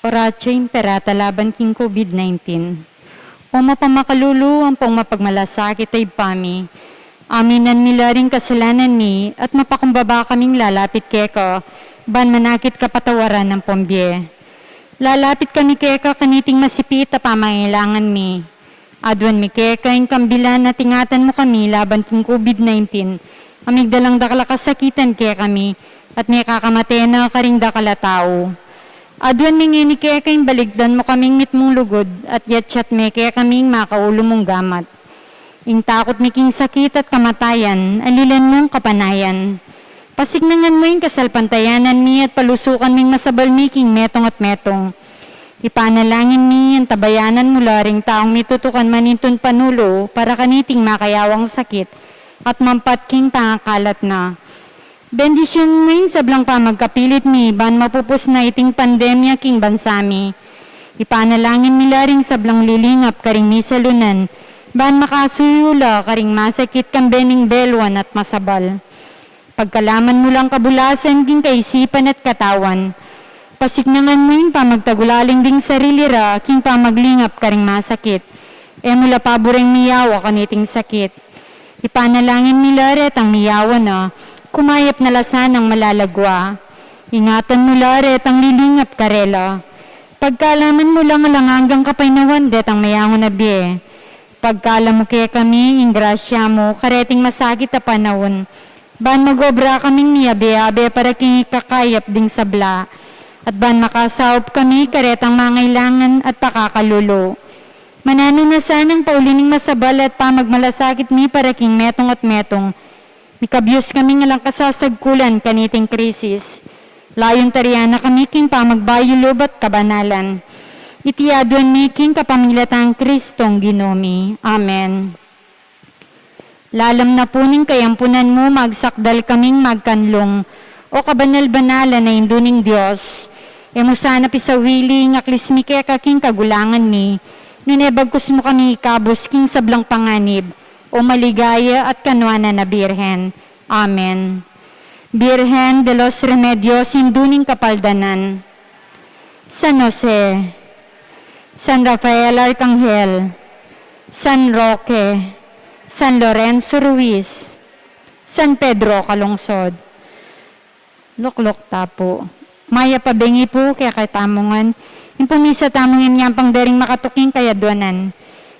Speaker 4: Orache imperata laban king COVID-19. O mapamakalulu ang pong mapagmalasakit ay pami. Aminan nila rin kasalanan ni at mapakumbaba kaming lalapit keko. Ban manakit kapatawaran ng pombye. Lalapit kami keka kaniting masipit a pamangailangan mi. Adwan mi keka yung kambilan na tingatan mo kami laban king COVID-19. Amigdalang dakala kasakitan kaya kami at may kakamate na karing dakala tao. Adwan mi ngini kaya kayong baligdan mo kaming mitmong lugod at yatsyat me kaya kaming makaulo mong gamat. Ing takot mi king sakit at kamatayan, alilan mong kapanayan. Pasignangan mo yung kasalpantayanan mi at palusukan ming masabal mi king metong at metong. Ipanalangin mi ang tabayanan mula ring taong mitutukan maninton panulo para kaniting makayawang sakit at mampat king pangakalat na. Bendisyon mo yung sablang pamagkapilit mi, ban mapupus na iting pandemya king bansami. Ipanalangin nila ring sablang lilingap karing misalunan, ban makasuyula karing masakit kang bening belwan at masabal. Pagkalaman mo lang kabulasan king kaisipan at katawan, pasignangan mo yung pamagtagulaling ding sarili ra king pamaglingap karing masakit. E mula paboreng miyawa kaniting sakit. Ipanalangin nila ret ang miyawa na, kumayap na lasan ng malalagwa. Ingatan mo laret ang lilingap karela. Pagkalaman mo lang hanggang kapainawan det ang mayangon na biye. Pagkala mo kaya kami, ingrasya mo, kareting masakit na panahon. Ban magobra kaming miyabe-abe para king ikakayap ding sabla. At ban makasaup kami, karetang mangailangan at pakakalulo. Manano na sanang paulining masabal at pamagmalasakit mi para king metong at metong. Mikabyos kami nga lang kasasagkulan kaniting krisis. Layon tariana kami king pamagbayulob at kabanalan. Itiyaduan mi king kapamilatang Kristong Ginomi. Amen. Lalam na puning kayampunan mo magsakdal kaming magkanlong o kabanal-banalan na induning Diyos. Emo sana pisawili ng aklis mi kaya kaking kagulangan ni. Nunebagkus mo kami ikabos king sablang panganib o maligaya at kanwana na Birhen. Amen. Birhen de los Remedios, induning kapaldanan. San Jose, San Rafael Arcangel, San Roque, San Lorenzo Ruiz, San Pedro Kalungsod. Luklok tapo. Maya pabengi po kaya kay tamungan. Yung pumisa tamungan niyang pangdaring makatuking kayaduanan.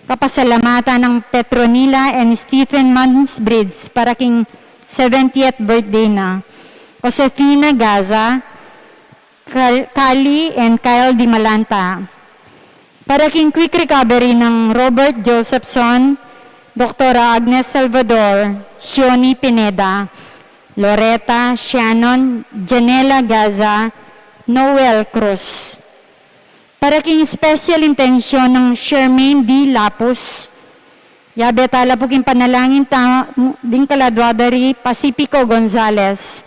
Speaker 4: Kapasalamatan ng Petronila and Stephen Mansbridge para king 70th birthday na. Josefina Gaza, Kali and Kyle Di Malanta. Para king quick recovery ng Robert Josephson, Dr. Agnes Salvador, Shioni Pineda, Loretta, Shannon, Janela Gaza, Noel Cruz. Para king special intention ng Shermaine D. Lapus, yabe tala po king panalangin ding kaladwadari Pacifico Gonzales,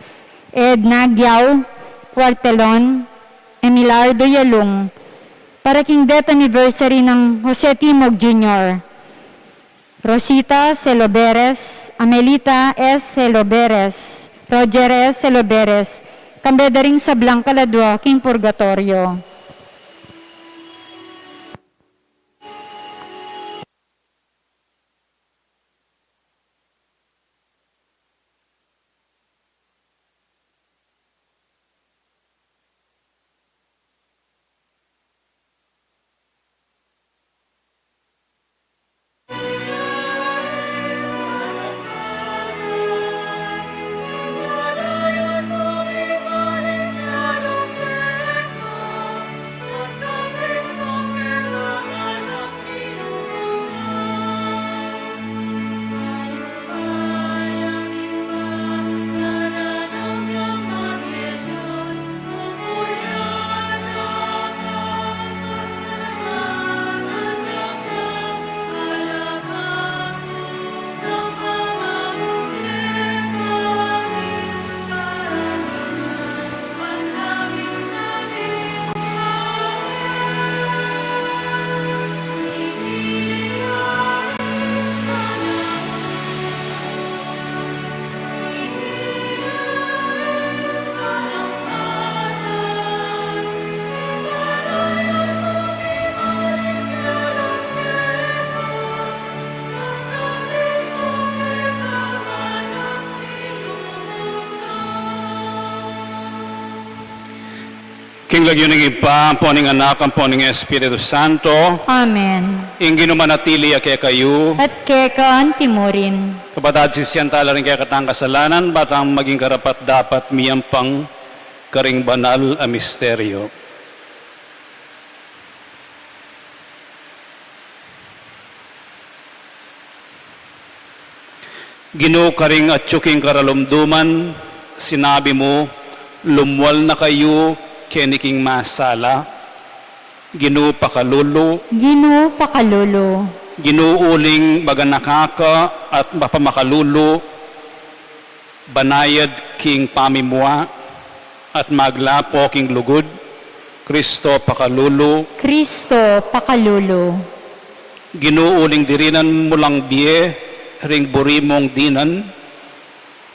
Speaker 4: Edna Giao, Cuartelon, Emilardo Yalung. Para king death anniversary ng Jose Timog Jr., Rosita Celoberes, Amelita S. Celoberes, Roger S. Celoberes, kambeda ring sablang kaladwa king purgatorio.
Speaker 5: King lagyo ng ipa, po ning anak, ang po ning Espiritu Santo,
Speaker 4: Amen.
Speaker 5: ing ginumanatili kaya kayo,
Speaker 4: At kekaan timorin.
Speaker 5: kapatad si Siyanta rin kaya katang kasalanan, batang maging karapat dapat miyampang karing banal a misteryo. Ginoo karing at tsuking karalumduman, sinabi mo, lumwal na kayo, keniking masala, Ginoo pakalulu,
Speaker 4: Ginoo pakalolo.
Speaker 5: ginuuling maganakaka at mapamakalulu, banayad king pamimwa, at maglapo king lugod, Kristo pakalulu,
Speaker 4: Kristo pakalolo.
Speaker 5: ginuuling dirinan mulang biye, ring burimong dinan,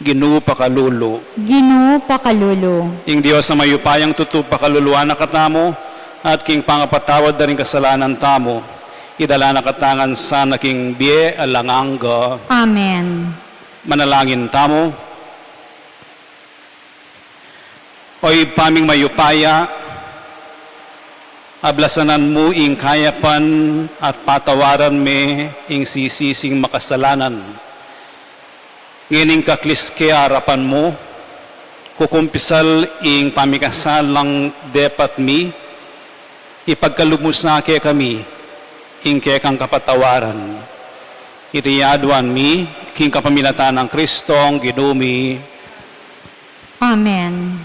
Speaker 5: Ginoo pakalulu.
Speaker 4: Ginoo pakalolo.
Speaker 5: Ing Diyos na mayupayang tutu pakaluluan na katamo, at king pangapatawad na rin kasalanan tamo, idala na katangan sa naking biye alanganga.
Speaker 4: Amen.
Speaker 5: Manalangin tamo. Oy paming mayupaya, ablasanan mo ing kayapan at patawaran me ing sisising makasalanan. Ngining kakliske harapan mo, kukumpisal ing pamikasalang depat mi, ipagkalumusa ke kami, ing ke kang kapatawaran. Itiyaduan mi, king kapamilatan ng Kristong ginumi.
Speaker 4: Amen.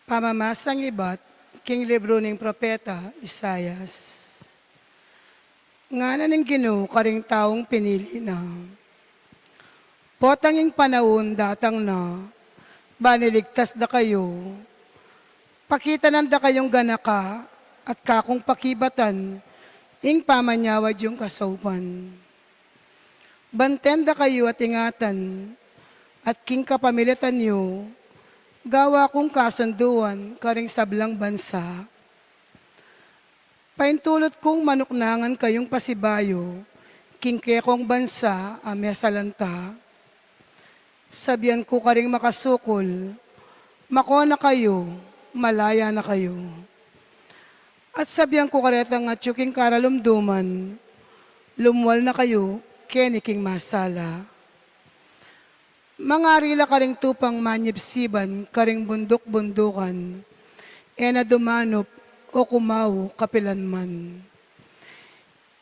Speaker 6: Pamamasang iba't king libro ng propeta Isayas. Ngana ng Ginoo karing taong pinili na. Potanging panahon datang na, baniligtas da kayo. Pakita nanda kayong ganaka at kakong pakibatan, ing pamanyawad yung kasaupan. Bantenda kayo at ingatan, at king kapamilatan niyo, gawa kong kasanduan karing sablang bansa. Paintulot kong manuknangan kayong pasibayo, kingkekong bansa ame salanta. Sabihan ko karing makasukol, makona kayo, malaya na kayo. At sabihan ko karetang at yuking karalumduman, lumwal na kayo, keniking masala. Mangarila karing tupang manyipsiban, karing bundok-bundukan, na dumanop o kumaw kapilanman.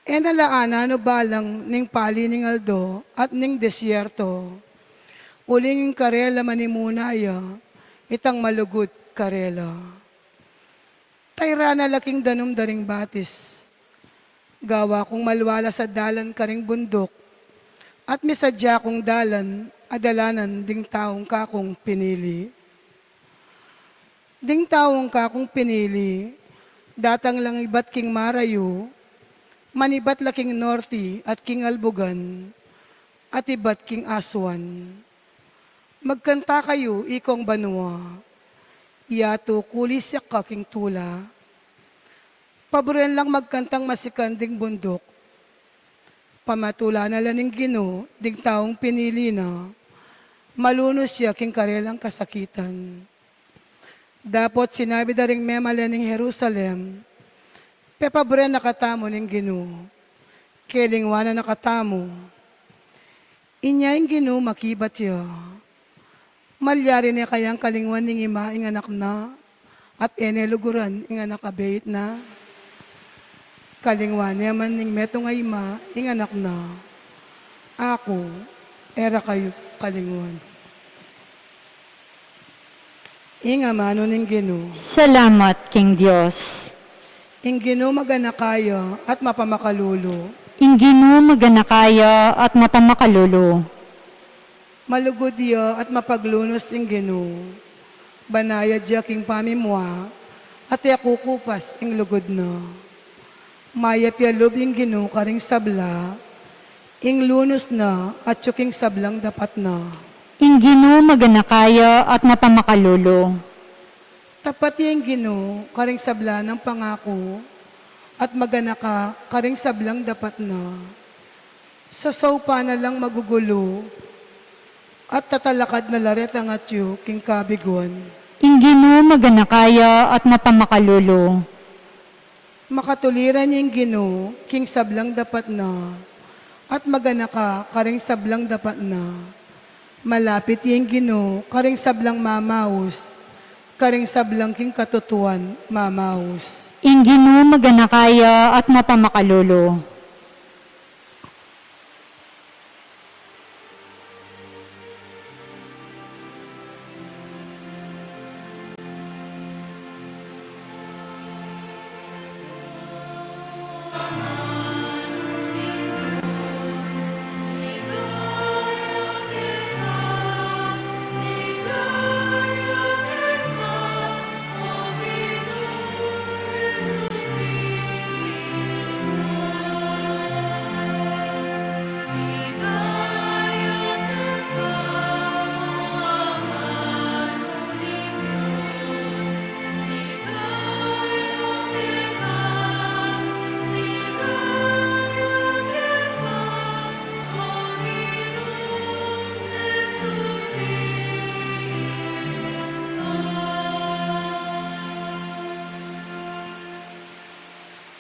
Speaker 6: Nalaan ano balang ning pali ning aldo at ning desyerto, uling karela manimunaya, itang malugot karela. Tayra na laking danum daring batis, gawa kong malwala sa dalan karing bundok, at misadya kong dalan, adalanan ding taong kakong pinili. Ding taong kakong pinili, datang lang iba't king marayo, manibat laking norte at king albugan, at iba't king aswan. Magkanta kayo, ikong banwa, iyato kulisyak kaking tula. Paboren lang magkantang masikanding bundok, pamatula na laning Ginoo, ding taong pinili na, malunos siya king karelang kasakitan. Dapot sinabi da ring memala ning Jerusalem, pepabre nakatamo ning Ginoo, kelingwana nakatamo. Inya ing Ginoo makibat siya. Malyari niya kayang kalingwan ning ima ing anak na, at eneluguran ing anak abeit na. Kalingwan niya man ning metong ay ima ing anak na. Ako, era kayo kalingwan. Inga mano ning Ginoo.
Speaker 4: Salamat, King Diyos.
Speaker 6: Ing Ginoo maganakaya at mapamakalulo.
Speaker 4: Ing Ginoo maganakaya at mapamakalolo.
Speaker 6: Malugod iya at mapaglunos ing Ginoo. Banayad diya king pamimwa, at yakukupas ing lugod na. Maya pialubing ginu karing sabla, ing lunos na at yuking sablang dapat na.
Speaker 4: Ingino maganakaya at mapamakalulu.
Speaker 6: Tapat yung ginu karing sabla ng pangako, at maganaka karing sablang dapat na. Sa saupa na lang magugulo, at tatalakad na laret ang atyo king kabiguan.
Speaker 4: Ingino maganakaya at mapamakalulu.
Speaker 6: Makatuliran yung ginu king sablang dapat na, at maganaka karing sablang dapat na. Malapit yung ginu karing sablang mamaus, karing sablang king katutuan mamaus.
Speaker 4: Ingino maganakaya at mapamakalulu.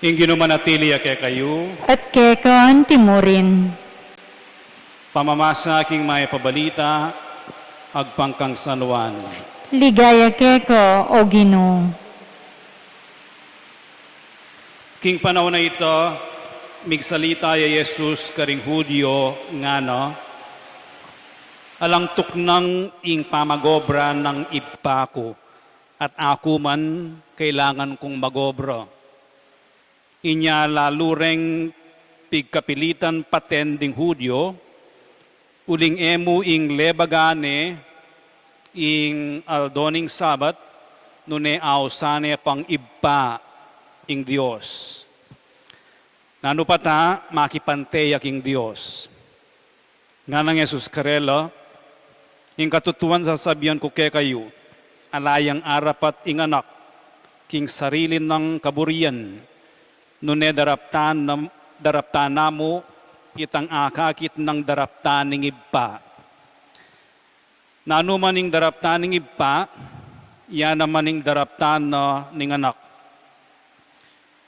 Speaker 5: Ingino manatili kay kayo,
Speaker 4: At kekan timurin.
Speaker 5: pamamasa aking may pabalita, agpangkang sanwan.
Speaker 4: Ligaya keko o Ginoo.
Speaker 5: King panahon na ito, migsalita ya Jesus karing Hudyo nga no, alang tuknang ing pamagobra ng ibpa ko, at ako man kailangan kong magobra. Inya lalureng pigkapilitan paten ding Hudyo, uling emu ing lebagane, ing aldoning sabat, nune ausane pang ibpa ing Dios. Nano pata makipanteya king Dios. Nga nang Jesus karela, ing katutuan sasabihan ko kay kayo, alayang arapat ing anak, king sarili ng kaburian, nune daraptan namo, itang akakit ng daraptan ng ibpa. Nano maning daraptan ng ibpa, yan naman ng daraptan na ng anak.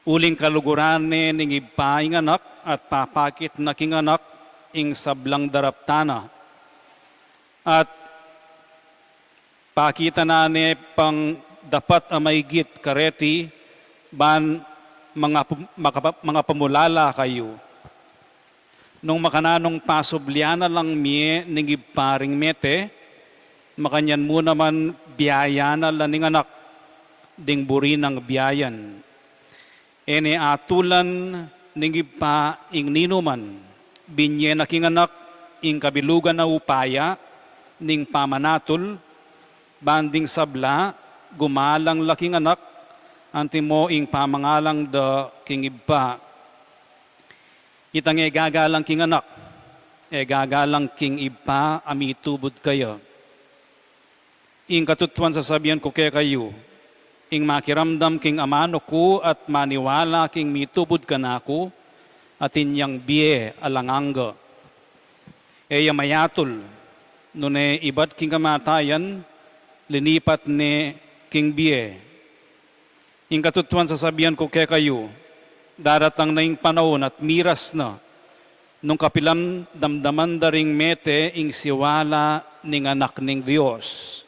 Speaker 5: Uling kalugurane ng ibpa ing anak, at papakit na king anak ing sablang daraptana. At pakita na ni pang dapat amaygit kareti, ban mga pamulala kayo. Nung makananong pasubliana lang miye ning iparing mete, makanyan mo naman biyayana lang ning anak, ding buri ng biyayan. Ene atulan ning ipa ing ninuman, binye na king anak, ing kabilugan na upaya, ning pamanatul, banding sabla, gumalang laking anak, antimo ing pamangalang da king iba. Itang gagalang king anak, gagalang king iba, amitubod kayo. Ing katutuan sasabihan ko kaya kayo, ing makiramdam king amano ko at maniwala king mitubod ka na ako, at inyang biye alanganga. Mayatul, nune ibat king kamatayan, linipat ni king biye. Ing katutuan sasabihan ko kaya kayo, daratang na ing panahon at miras na, nung kapilan damdaman daring mete ing siwala ning anak ning Dios.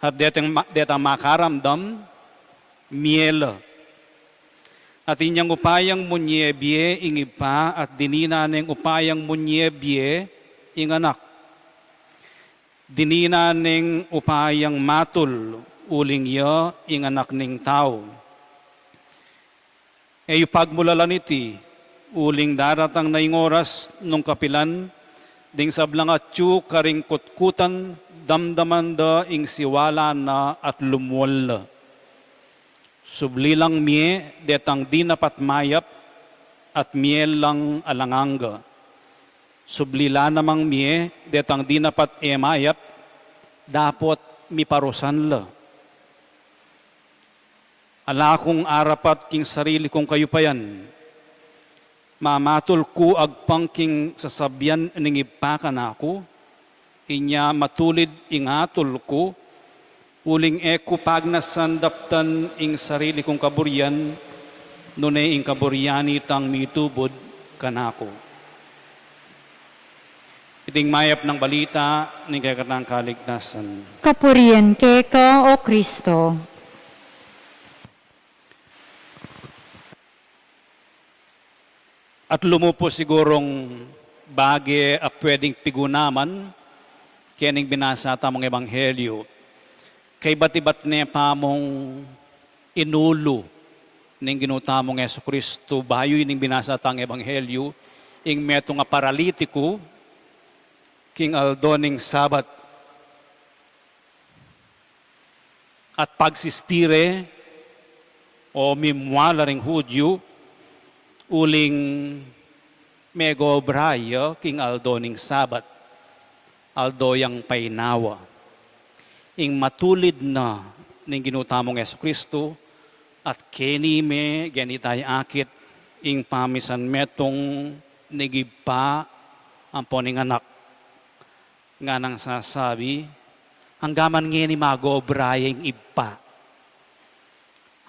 Speaker 5: At detang makaramdam, miela. At inyang upayang munyebye ing ipa, at dinina ning upayang munyebye ing anak. Dinina ning upayang matul, uling ya ing anak ning tao. Pagmulalan iti, uling daratang na ing oras nung kapilan, ding sablang atyu karing kutkutan, damdaman da ing siwala na at lumwal. Sublilang mie detang di napat mayap at mie lang alanganga. Sublila namang mie detang di napat emayap dapot miparusan la. Ala kong arapat king sarili kong kayupayan. Mamatol ko agpang king sasabyan ning ipakan ako. Inya matulid ingatol ko. Uling eko pagnasandaptan ing sarili kong kaburyan. Nunay ing kaburyani tang mitubod kanako. Iting mayap ng balita ni kakatang kaligtasan.
Speaker 4: Kapurian keka o Kristo.
Speaker 5: At lumupo sigurong bagi a pwedeng pigunaman kining binasa tamong ebanghelyo. Kay batibat ne pamong inulo ning ginutamong Yesu Kristo bayoy ning binasa tang ebanghelyo ing meto nga paralitiko king aldo ning Sabat at pagsistire o mimwala ring Hudyo uling mego brayo king aldo ning Sabat aldo yang painawa ing matulid na ning ginutamong Yesu Kristo at kenime genitay akit ing pamisan metong nigibpa ang poning anak nga nang sasabi hanggaman ngeni mago brayeng ibpa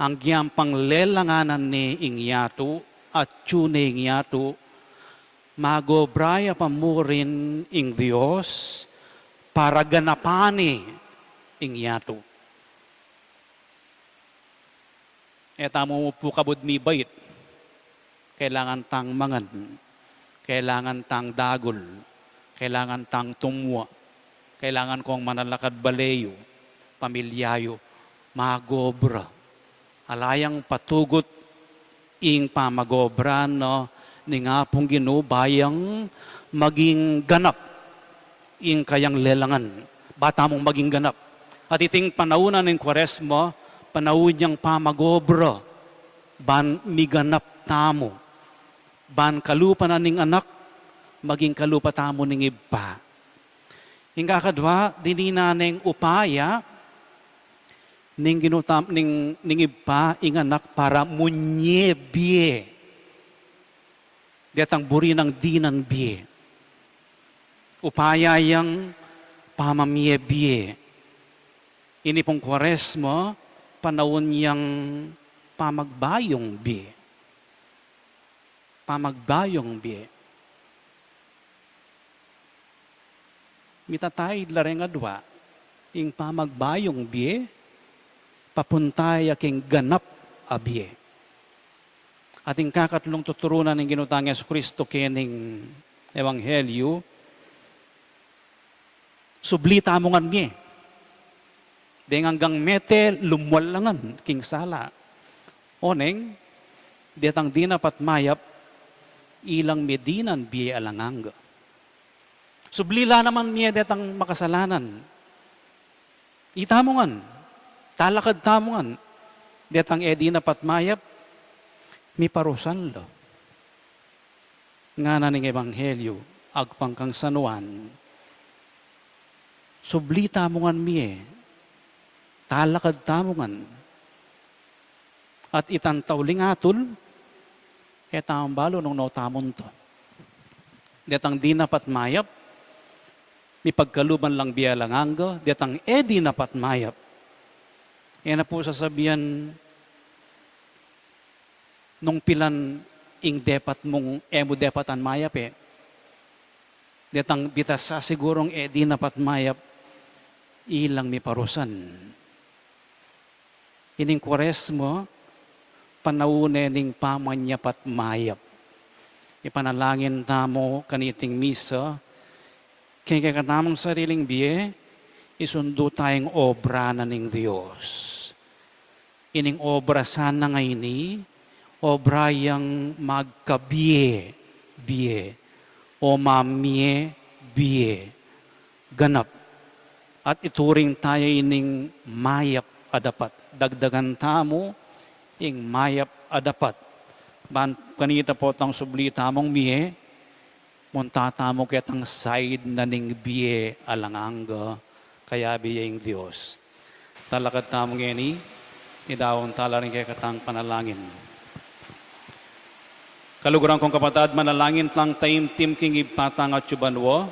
Speaker 5: ang giyampang lelanganan ni ing yato at tune ing yato mago braya pamurin ing Dios para ganapani ing yato. Eta mo po kabud mi bait. Kailangan tang mangan. Kailangan tang dagol. Kailangan tang tumwa. Kailangan kong manalakad baleyo. Pamilyayo. Magobra. Alayang patugot ing pamagobra no ni nga pong ginubayang maging ganap ing kayang lelangan. Bata mong maging ganap. At iting panaunan ng Kwaresma, panahon niyang pamagobra, ban miganap tamo, ban kalupa na ning anak, maging kalupa tamo ning iba. Hingga kadwa, dinina ning upaya, ning ginutam, ning iba, ing anak para munyebie. Detang buri ng dinan bie. Upaya yang pamamiebie. Ini pong Kwaresma, panahon yang pamagbayong bi. Pamagbayong bi. Mitatay lareng adwa, ing pamagbayong bi, papuntay aking ganap abi. Ating kakatlong tuturunan ng ginutang Yesu Kristo kining Ebanghelyo, sublita mo nga niya. Deng hanggang mete lumwalangan king sala. Oneng, detang di napat mayap, ilang medinan biye alanganga. Sublila naman niya detang makasalanan. Itamongan, talakad tamongan, detang edi napat mayap, mi parusan lo. Nga na ning Ebanghelyo, agpangkang sanuan, sublita mongan miye, talakad tamongan. At itantaw lingatul, etang balo nung nautamon to. Detang di napat mayap, mi pagkaluban lang biya langanga, detang edi napat mayap. Yan na po sasabihan, nung pilan ing depat mong emo depatan mayap detang bitas sa sigurong edi napat mayap, ilang mi parusan. Ining Kwaresma, panahune ning pamanyapat mayap. Ipanalangin tamo kaniting misa, kaya katamang sariling biye, isundo tayong obra na ning Diyos. Ining obra sana ngayon obra yang magkabiye, biye, o mamie, biye, ganap, at ituring tayo ining mayap adapat. Dagdagan tamo ing mayap adapat. Ban kanita po tang subli tamong mihe, munta tamo ketang side na ning biye alanganga, kaya biye ing Diyos. Talakad tamong ngeni, idawon tala rin kaya katang panalangin. Kaluguran kong kapatid, manalangin tlang taimtim king ipatang at tsubanwo,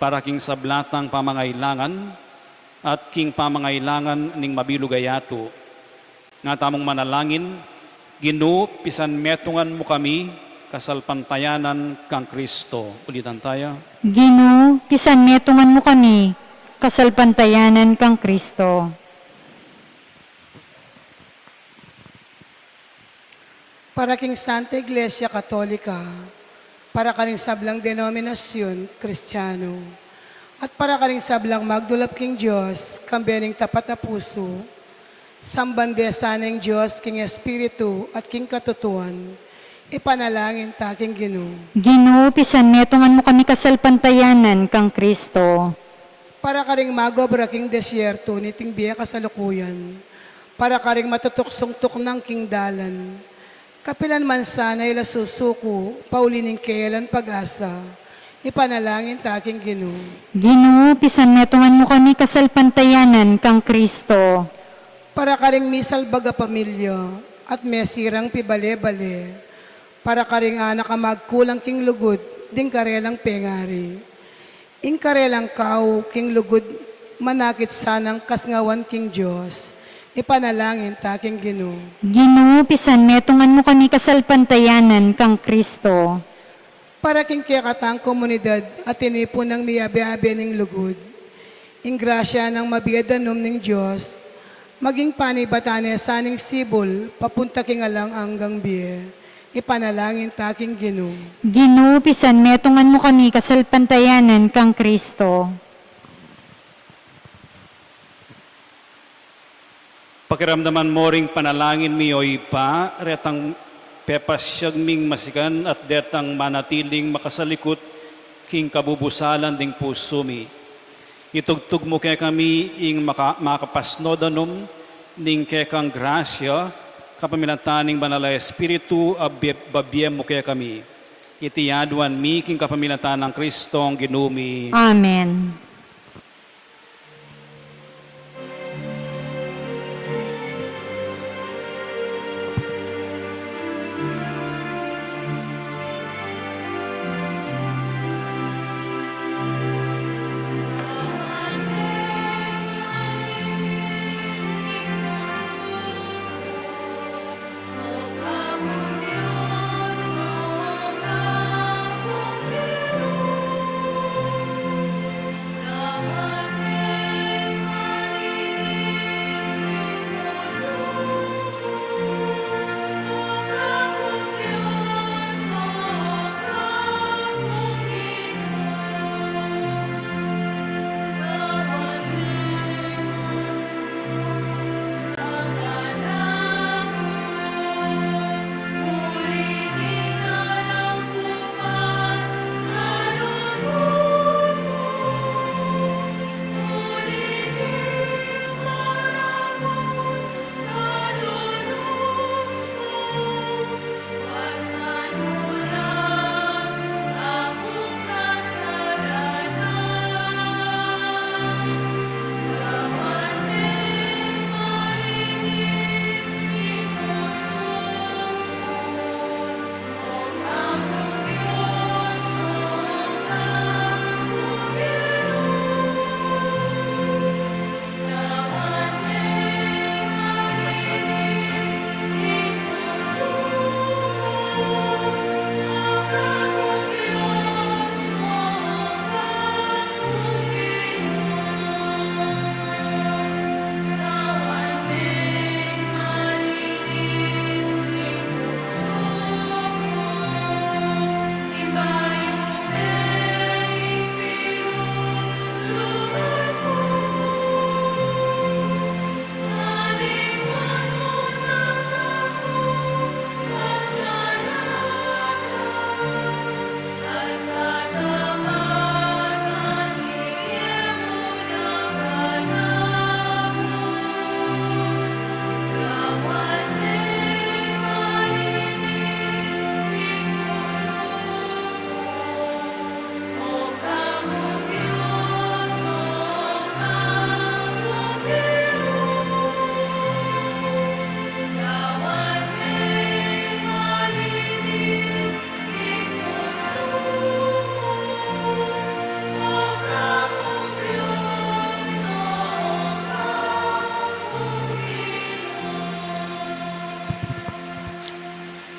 Speaker 5: para king sablatang pamangailangan, at king pamangailangan ning mabilugayato. Nga tamong manalangin, Ginoo, pisan metungan mo kami, kasalpantayanan kang Kristo. Ulitan tayo.
Speaker 4: Ginoo, pisan metungan mo kami, kasalpantayanan kang Kristo.
Speaker 6: Para king Santa Iglesia Katolika, para karing sablang denominasyon Kristiyano, at para karing sablang magdulap king Diyos, kambiyaning tapat na puso, sambande sanang Diyos king Espiritu at king katutuan, ipanalangin ta king Ginoo.
Speaker 4: Ginoo, pisan metungan mo kami, kasalpantayanan kang Kristo.
Speaker 6: Para karing magobra king desyerto, niting biya kasalukuyan, para karing matutuksong-tuk ng king dalan, kapilan man sana ila susuko, paulining kailan pag-asa, ipanalangin ta aking Ginoo.
Speaker 4: Ginoo, pisan metungan mo kami, kasalpantayanan kang Kristo.
Speaker 6: Para karing misal baga pamilya, at mesirang pibale-bale, para karing anak ka magkulang king lugod, ding karelang pengari. Ing karelang kau king lugod, manakit sanang kasngawan king Diyos, ipanalangin ta aking Ginoo.
Speaker 4: Ginoo, pisan metungan mo kami, kasalpantayanan kang Kristo.
Speaker 6: Para king kiyakatang komunidad at tinipon ng miyabi-abi ng lugod, ing grasya ng mabiyadanom ng Diyos, maging panibatane saning sibol, papunta king alang hanggang biye, ipanalangin ta aking Ginoo.
Speaker 4: Ginoo, pisan metungan mo kami, kasalpantayanan kang Kristo.
Speaker 5: Pakiramdaman mo ring panalangin miyoy pa, retang pepasyag ming masikan at detang manatiling makasalikot king kabubusalan ding puso mi. Itugtog mo kay kami ing makapasnodanom ning kay kang grasya, kapamilataning banala Espiritu, babye mo kay kami. Itiyaduan mi king kapamilatan ng Kristo ang ginumi.
Speaker 4: Amen.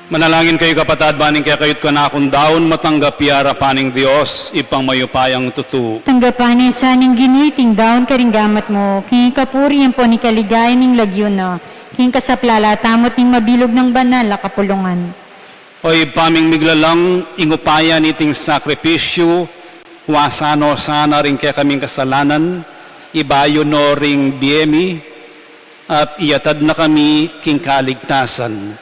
Speaker 5: Manalangin kayo kapatad, baning kaya kayot ka na akong daon matanggap yara paning Diyos, ipang mayupayang tutu.
Speaker 4: Tanggapan sa ning giniting daon karinggamat mo, king kapuriyan po ni kaligaya ning lagyo na, king kasaplala tamot ning mabilog ng banal a kapulungan.
Speaker 5: Oy paming miglalang ingupaya niting sakripisyo, wasano sana rin kaya kaming kasalanan, ibayo no ring biyemi, at iyatad na kami king kaligtasan.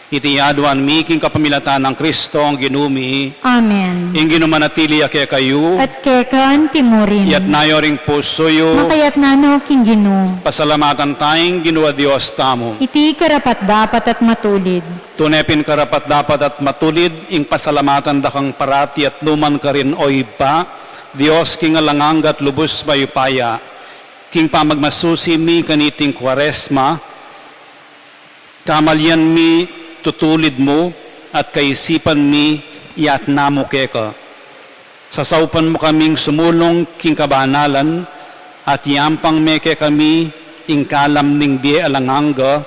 Speaker 5: Itiyaduan mi king kapamilatan ng Kristo ang ginumi,
Speaker 4: Amen.
Speaker 5: ing ginumanatili kaya kayo,
Speaker 4: At kekan timurin.
Speaker 5: yat nayo ring pusoyo,
Speaker 4: Makayat nano king Ginoo.
Speaker 5: pasalamatan tayong ginawa Diyos tamo.
Speaker 4: Iti karapat dapat at matulid.
Speaker 5: Tunepin karapat dapat at matulid, ing pasalamatan dakang parati at numan ka rin o iba, Diyos king alangang at lubos mayupaya, king pamagmasusi mi kaniting kwaresma, kamalyan mi tutulid mo at kaisipan mi yat namo keka. Sasaupan mo kaming sumulong king kabanalan at yampang meke kami ing kalam ning die alanganga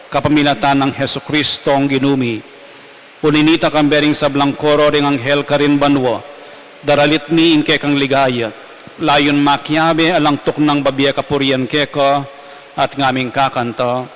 Speaker 5: kapamilatan ng Heso Kristo ang ginumi. Uninita kang bering sa blangkoro ring anghel karin banwa, daralit mi ing kekang ligaya, layon makyabe alang tuk ng babiya kapurian keka at ngaming kakanta.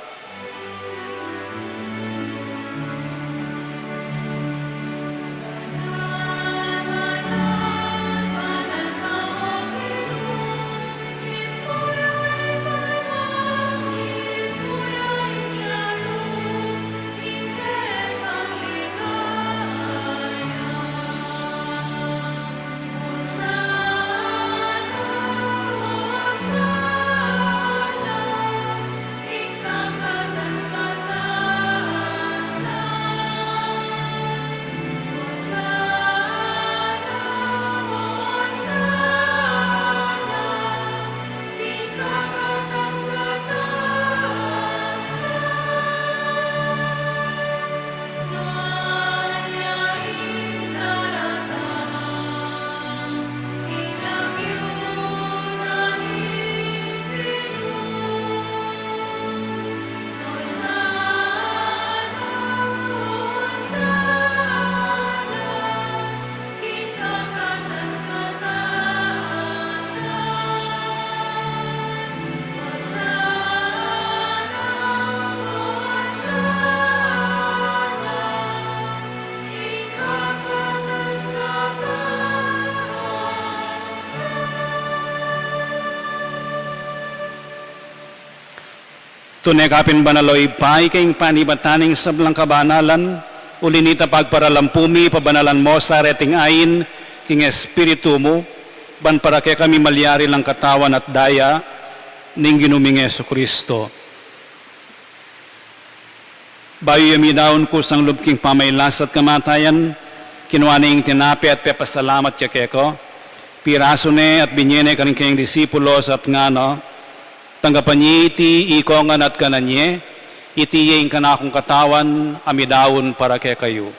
Speaker 5: Tunekapin banaloy pay kayong panibataning sa blang kabanalan, ulinita pagparalampumi, pabanalan mo sa reting ayin, king espiritu mo, ban para kaya kami malyari lang katawan at daya, ning ginuming Yesu Kristo. Bayo yami daon ko sang lubking pamaylas at kamatayan, kinuha na yung tinapi at pepasalamat ya keko, piraso ne at binyene kaning kayong disipulos at ngano, tanggapan niya iti ikongan at kananye, iti yung kanakong katawan, amidawon para kay kayo.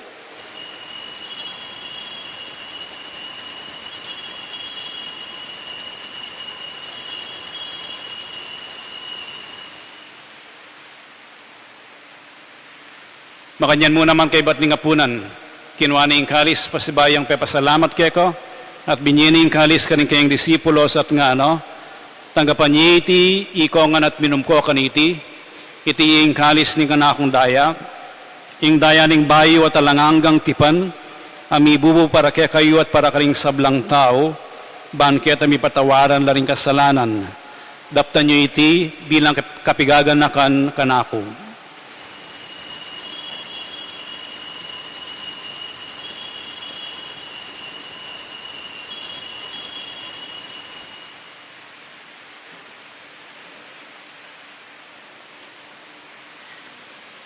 Speaker 5: Makanyan mo naman kay Batning Apunan, kinuha na yung kalis, pasibayang pepasalamat keko, at binyene yung kalis kaning kayong disipulos at nga tanggapan niya iti, ikongan at minumko kaniti, iti yung kalis ni kanakong daya, ing daya ning bayo at alanganggang tipan, amibubo para kaya kayo at para karing sablang tao, banket ami patawaran la ring kasalanan, daptan niyo iti bilang kapigaganakan kanako.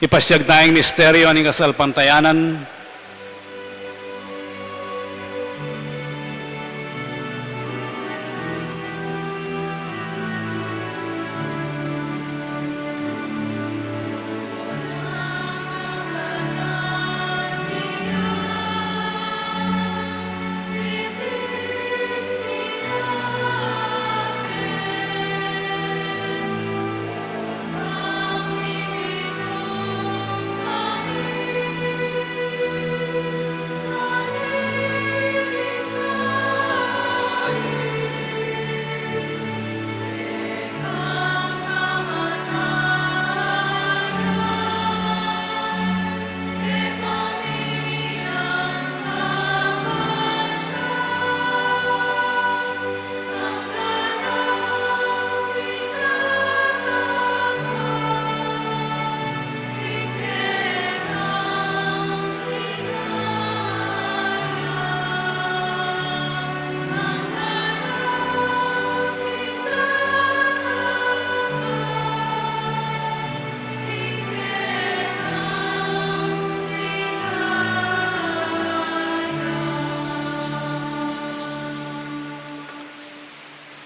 Speaker 5: Ipasyag tayong misteryo ng kasalpantayanan.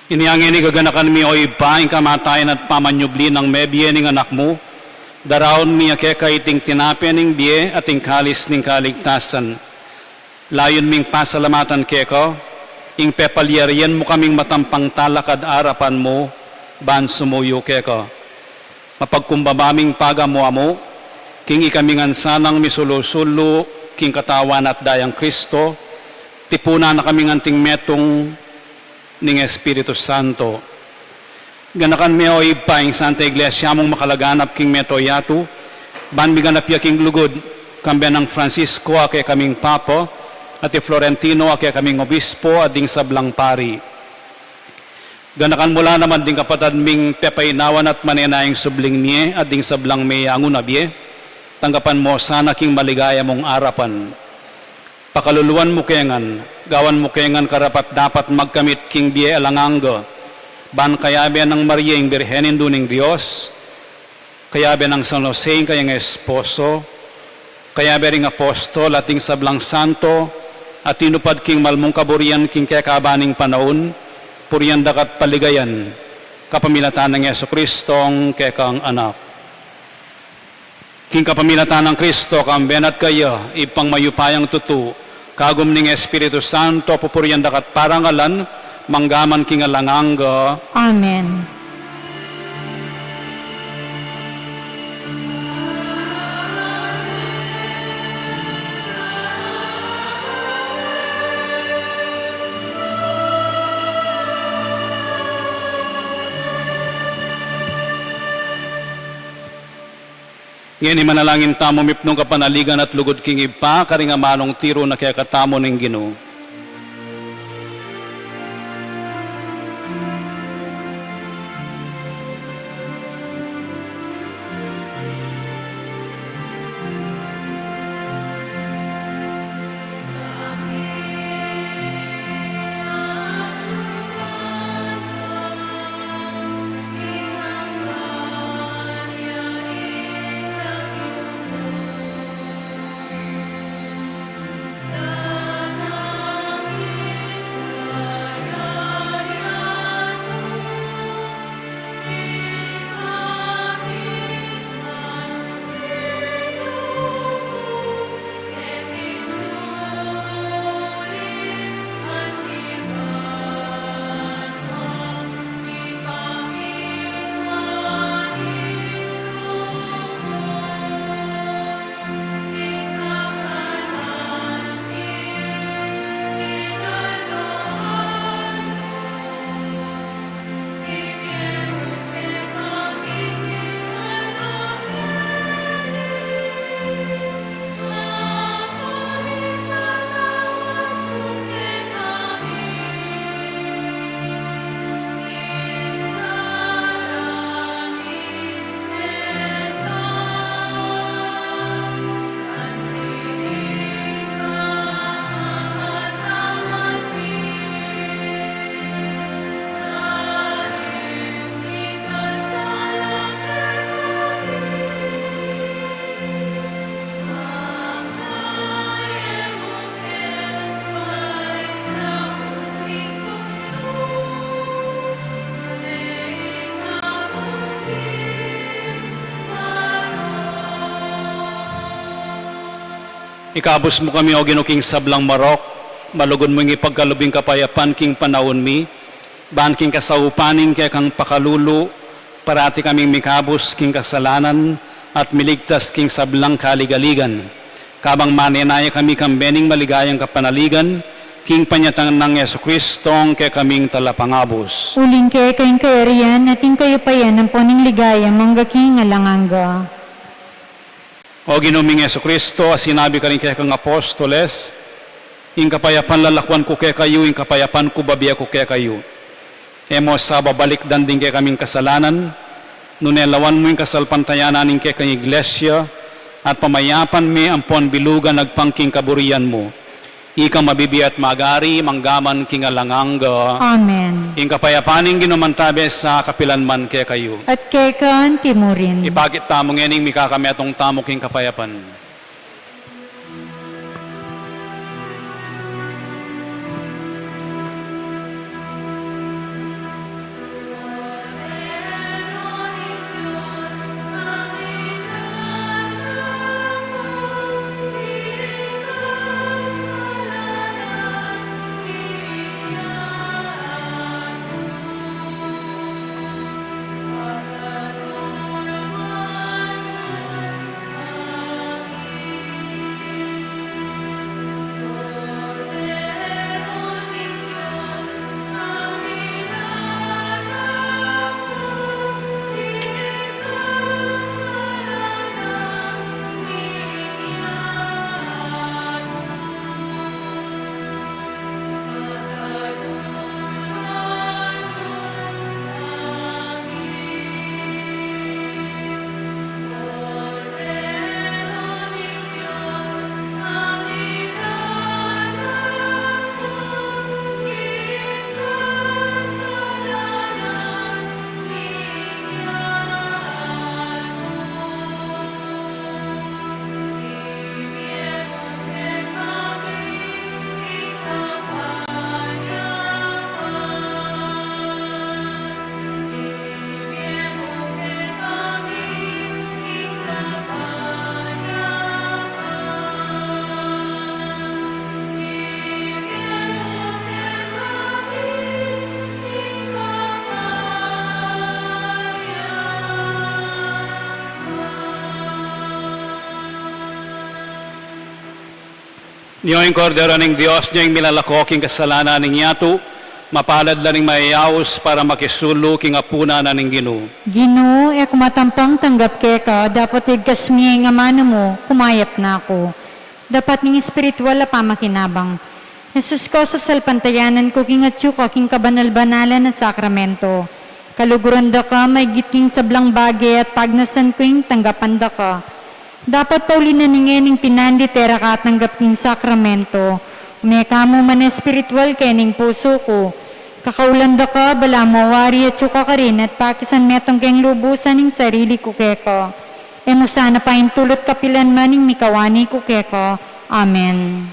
Speaker 5: Iniangin ni gaganakan mi o iba, ing kamatayan at pamanyubli ng mebye ning anak mo, daraon mi akeka iting tinapya ning biye at ing kalis ning kaligtasan. Layon ming pasalamatan keko, ing pepalyarian mo kaming matampang talakad arapan mo, ban sumuyo keko. Mapagkumbabaming paga mo amo, king ikamingan sanang misulusulo, king katawan at dayang Kristo, tipuna na kaming anting metong ning Espiritu Santo. Ganakan mi o ipa ing Santa Iglesia mong makalaganap king metoyatu, ban mi ganap ya king lugod, kambian ng Francisco ake kaming Papa, at Florentino ake kaming Obispo at ding sablang pari. Ganakan mula naman ding kapatad ming pepainawan at manenayang subling niye at ding sablang may angunabye, tanggapan mo sana king maligaya mong arapan. Pakaluluan mo kengan, gawan mo kengan karapat dapat magkamit king biye alanganga, ban kayabe ng Maria ing Birhenin duning Diyos, kayabe ng San Jose kayang esposo, kayabe ring apostol ating sablang santo, at tinupad king malmong kaburian king kekabaning panahon, puriyan dakat paligayan, kapamilatan ng Yeso Kristong kekang anak. King kapamilatan ng Kristo, kambenat kayo, ipang mayupayang tutu, kagum ning Espiritu Santo, pupuriyan dakat parangalan, manggaman king alanganga.
Speaker 4: Amen.
Speaker 5: Ngayon manalangin tamo mipnong kapanaligan at lugod king ipa, karinga manong tiro na kaya katamo ng Ginoo. Ikabos mo kami o ginuking sablang marok, malugod mo ng ipagkalubing kapayapan king panahon mi, ban king kasaupanin kaya kang pakalulu, parati kaming mikabos king kasalanan, at miligtas king sablang kaligaligan. Kabang manenaya kami kambening maligayang kapanaligan, king panyatang ng Yeso Kristong kaya kaming talapangabos.
Speaker 4: Uling kaya kayong kaarian, natin kayo pa yan ang poning ligaya, mangga king alanganga.
Speaker 5: O ginuming Yeso Kristo, sinabi ka rin kaya kang apostoles, ing kapayapan lalakwan ko kaya kayo, ing kapayapan ko babiya ko kaya kayo. Emo sa babalik danding kaya kaming kasalanan, nunelawan mo yung kasalpantayanan ing kaya kang iglesia, at pamayapan mi ang pon bilugan nagpangking kaburian mo. Ika mabibi at magari, manggaman king alanganga.
Speaker 4: Amen.
Speaker 5: Ing kapayapaning ginumantabe sa kapilanman kaya kayo.
Speaker 4: At kekan timurin.
Speaker 5: Ipagit tamo ngening mikakami atong tamo king kapayapan. Niyo'y kordero ng Diyos, niyo'y milalako king kasalanan ng yato, mapalad na ning mayayaos para makisulo king apuna na ning Ginoo.
Speaker 4: Ginoo, kumatampang tanggap ka, dapat igkas mi nga mano mo, kumayat na ako. Dapat ning espiritual pa makinabang. Jesus ko sa salpantayanan ko king atyo ko king kabanal-banalan na sakramento. Kaluguran da ka, may gitking sablang bagay at pagnasan ko yung tanggapan da ka. Dapat pauli na ningening pinandi tera ka at tanggap king sakramento. Umeka mo man espiritual kening puso ko. Kakaulan da ka, bala mo wari at tsuka ka rin at pakisan metong keng lubusan ning sarili ko keko. Mo sana pa intulot kapilan maning mikawani ko keko. Amen.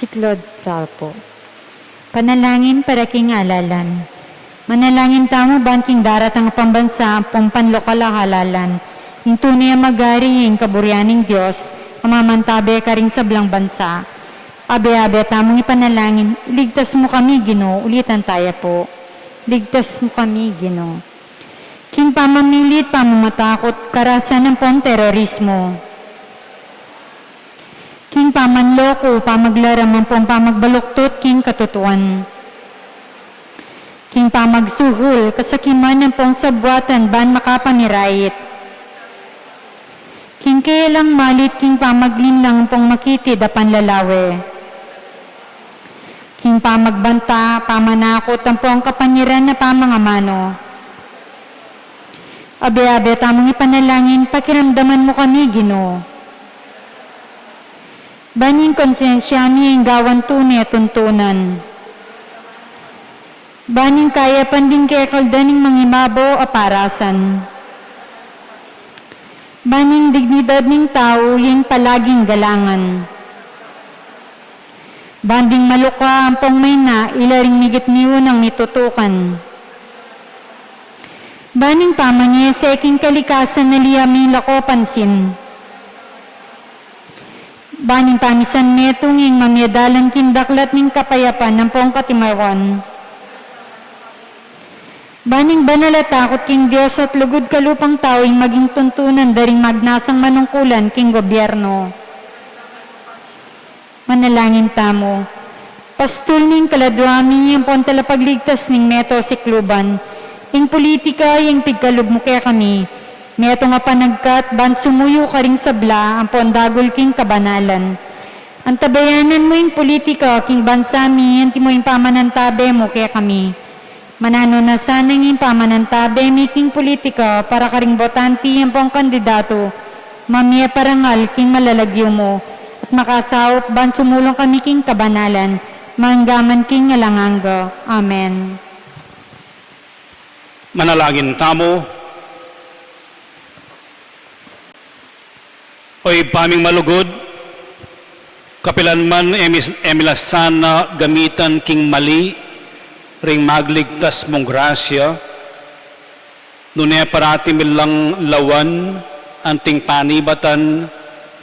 Speaker 4: Siklod Talpo. Panalangin para king alalan. Manalangin tamo banking darat ang pambansa ang panlokal halalan. Yung tunay ang magari yung kaburyaning Diyos, amamantabe ka rin sa blang bansa. Abe-abe tamong ipanalangin, iligtas mo kami, Ginoo, ulitan tayo po. Ligtas mo kami, Ginoo. King pamamilit, pamamatakot, karasan ng pong terorismo. King pamanloko, pamaglaram ang pong pamagbaluktot, king katutuan. King pamagsuhul, kasakiman ng pong sabwatan, ban makapamirayit. King kailang malit, king pamaglinlang pong makiti, dapan lalawe. King pamagbanta, pamanakot, ang pong kapanyiran na pamangamano. Abe-abe tamang ipanalangin, pakiramdaman mo kami, Ginoo. Baning konsensya mi ang gawan tunay at tuntunan. Baning kaya panding kaya kaldaning mangimabaw aparasan. Baning dignidad ng tao, yung palaging galangan. Banding maluka ang pong may na, ilaring migit niyo ng mitutukan. Baning pamanya sa aking kalikasan na liyamila ko pansin. Baning pamisan metong yung mamyadalang kindaklat ng kapayapan ng pong katimawan. Baning banalatakot king Diyos at lugod kalupang tao'y maging tuntunan daring magnasang manungkulan king gobyerno. Manalangin tamo. Pastul ning kaladwami yung pontalapagligtas ning meto si kluban. Ing politika yung tigkalub mo kaya kami. Meto nga panagkat ban sumuyo ka ring sabla ang pondagol king kabanalan. Ang tabayanan mo yung politika king bansami yung timo yung pamanantabe mo kaya kami. Manano na sana yung pamanantabe making politika para karing botanti yung pong kandidato. Mamaya parangal king malalagyo mo. At makasawop ban sumulong kami king kabanalan. Manggaman king ngalanganga. Amen.
Speaker 5: Manalangin tamo. Oy paming malugod, kapilan man emilasan na gamitan king mali, ring magligtas mong grasya, nune parati milang lawan, anting panibatan,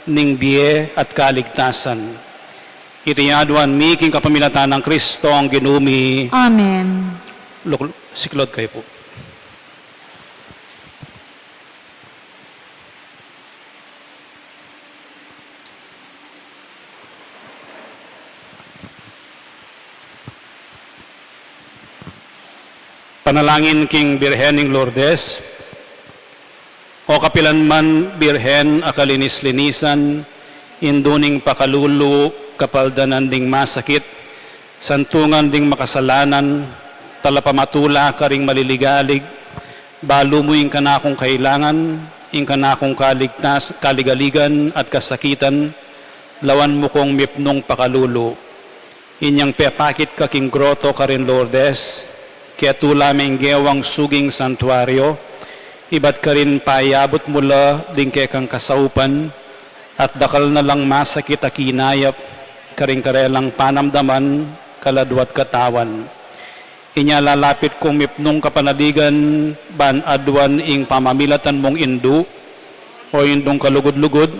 Speaker 5: ning biye at kaligtasan. Itiyaduan mi king kapamilatan ng Kristo ang ginumi.
Speaker 4: Amen.
Speaker 5: Siklod kayo po. Panalangin king Birhening Lourdes, o kapilan man Birhen akalinis-linisan, induning pakalulu, kapaldanan ding masakit, santungan ding makasalanan, talapamatula ka ring maliligalig, balo mo yung kanakong kailangan, yung kanakong kaligaligan at kasakitan, lawan mo kong mipnong pakalulu. Inyang pepakit ka king groto ka rin Lourdes, kaya tula may gewang suging santuaryo, iba't ka rin payabot mula din kay kang kasaupan, at dakal na lang masakit a kinayap, karing karelang panamdaman, kaladwat katawan. Inya lalapit kong mipnong kapanadigan, ban adwan ing pamamilatan mong indu, o indong kalugod-lugod,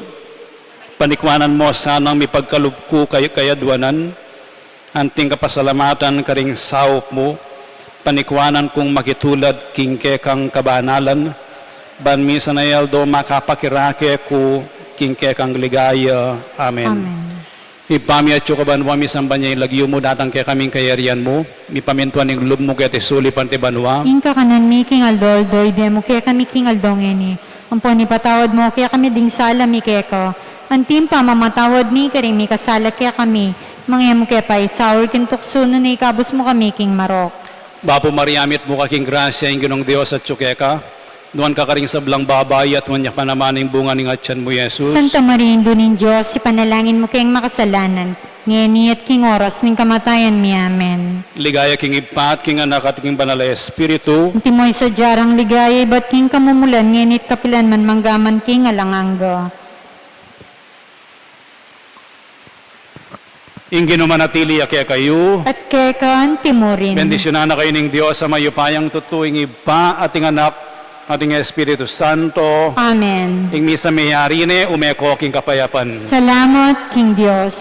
Speaker 5: panikwanan mo sanang mipagkalubku kayadwanan, anting kapasalamatan karing saup mo, panikwanan kong makitulad king kekang kabanalan, ban minsan na yaldo makapakirake ko king kekang ligaya. Amen.
Speaker 4: Amen.
Speaker 5: Ipamiyat ko ban mo misamban niya ilagyo mo datang kaya kaming kayarian mo, mipamintuan ng lub mo kaya tisuli panti banwa.
Speaker 4: Inka kanan mi king aldoldoy, demo kaya kami king aldongeni. Ang po ni patawad mo kaya kami ding sala mi kaya ko. Antim pa mamatawad mi karing mi kasala kaya kami. Mangyam kaya pa isaur kintukso na ikabos mo kami king marok.
Speaker 5: Bapo Mariamit mo kaking grasya yung ginong Diyos at tsukeka. Nuan ka karing sablang babay at wanya panamaning bunga ng atyan mo, Jesus.
Speaker 4: Santa Maria, Indunin Diyos, ipanalangin mo kayong makasalanan. Ngeni at king oras ng kamatayan mi. Amen.
Speaker 5: Ligaya king ipat, king anak at king banal na Espiritu.
Speaker 4: Ang timoy sa jarang ligaya, ba't king kamumulan, ngeni at kapilan man manggaman king alangangga.
Speaker 5: Ingin manatili kaya kayo.
Speaker 4: At kekan timurin.
Speaker 5: Bendisyonan na kayo ng Diyos sa mayupayang tutuing iba ating anak, ating Espiritu Santo.
Speaker 4: Amen.
Speaker 5: Ing misa mayari umeko king kapayapan.
Speaker 4: Salamat, King Diyos.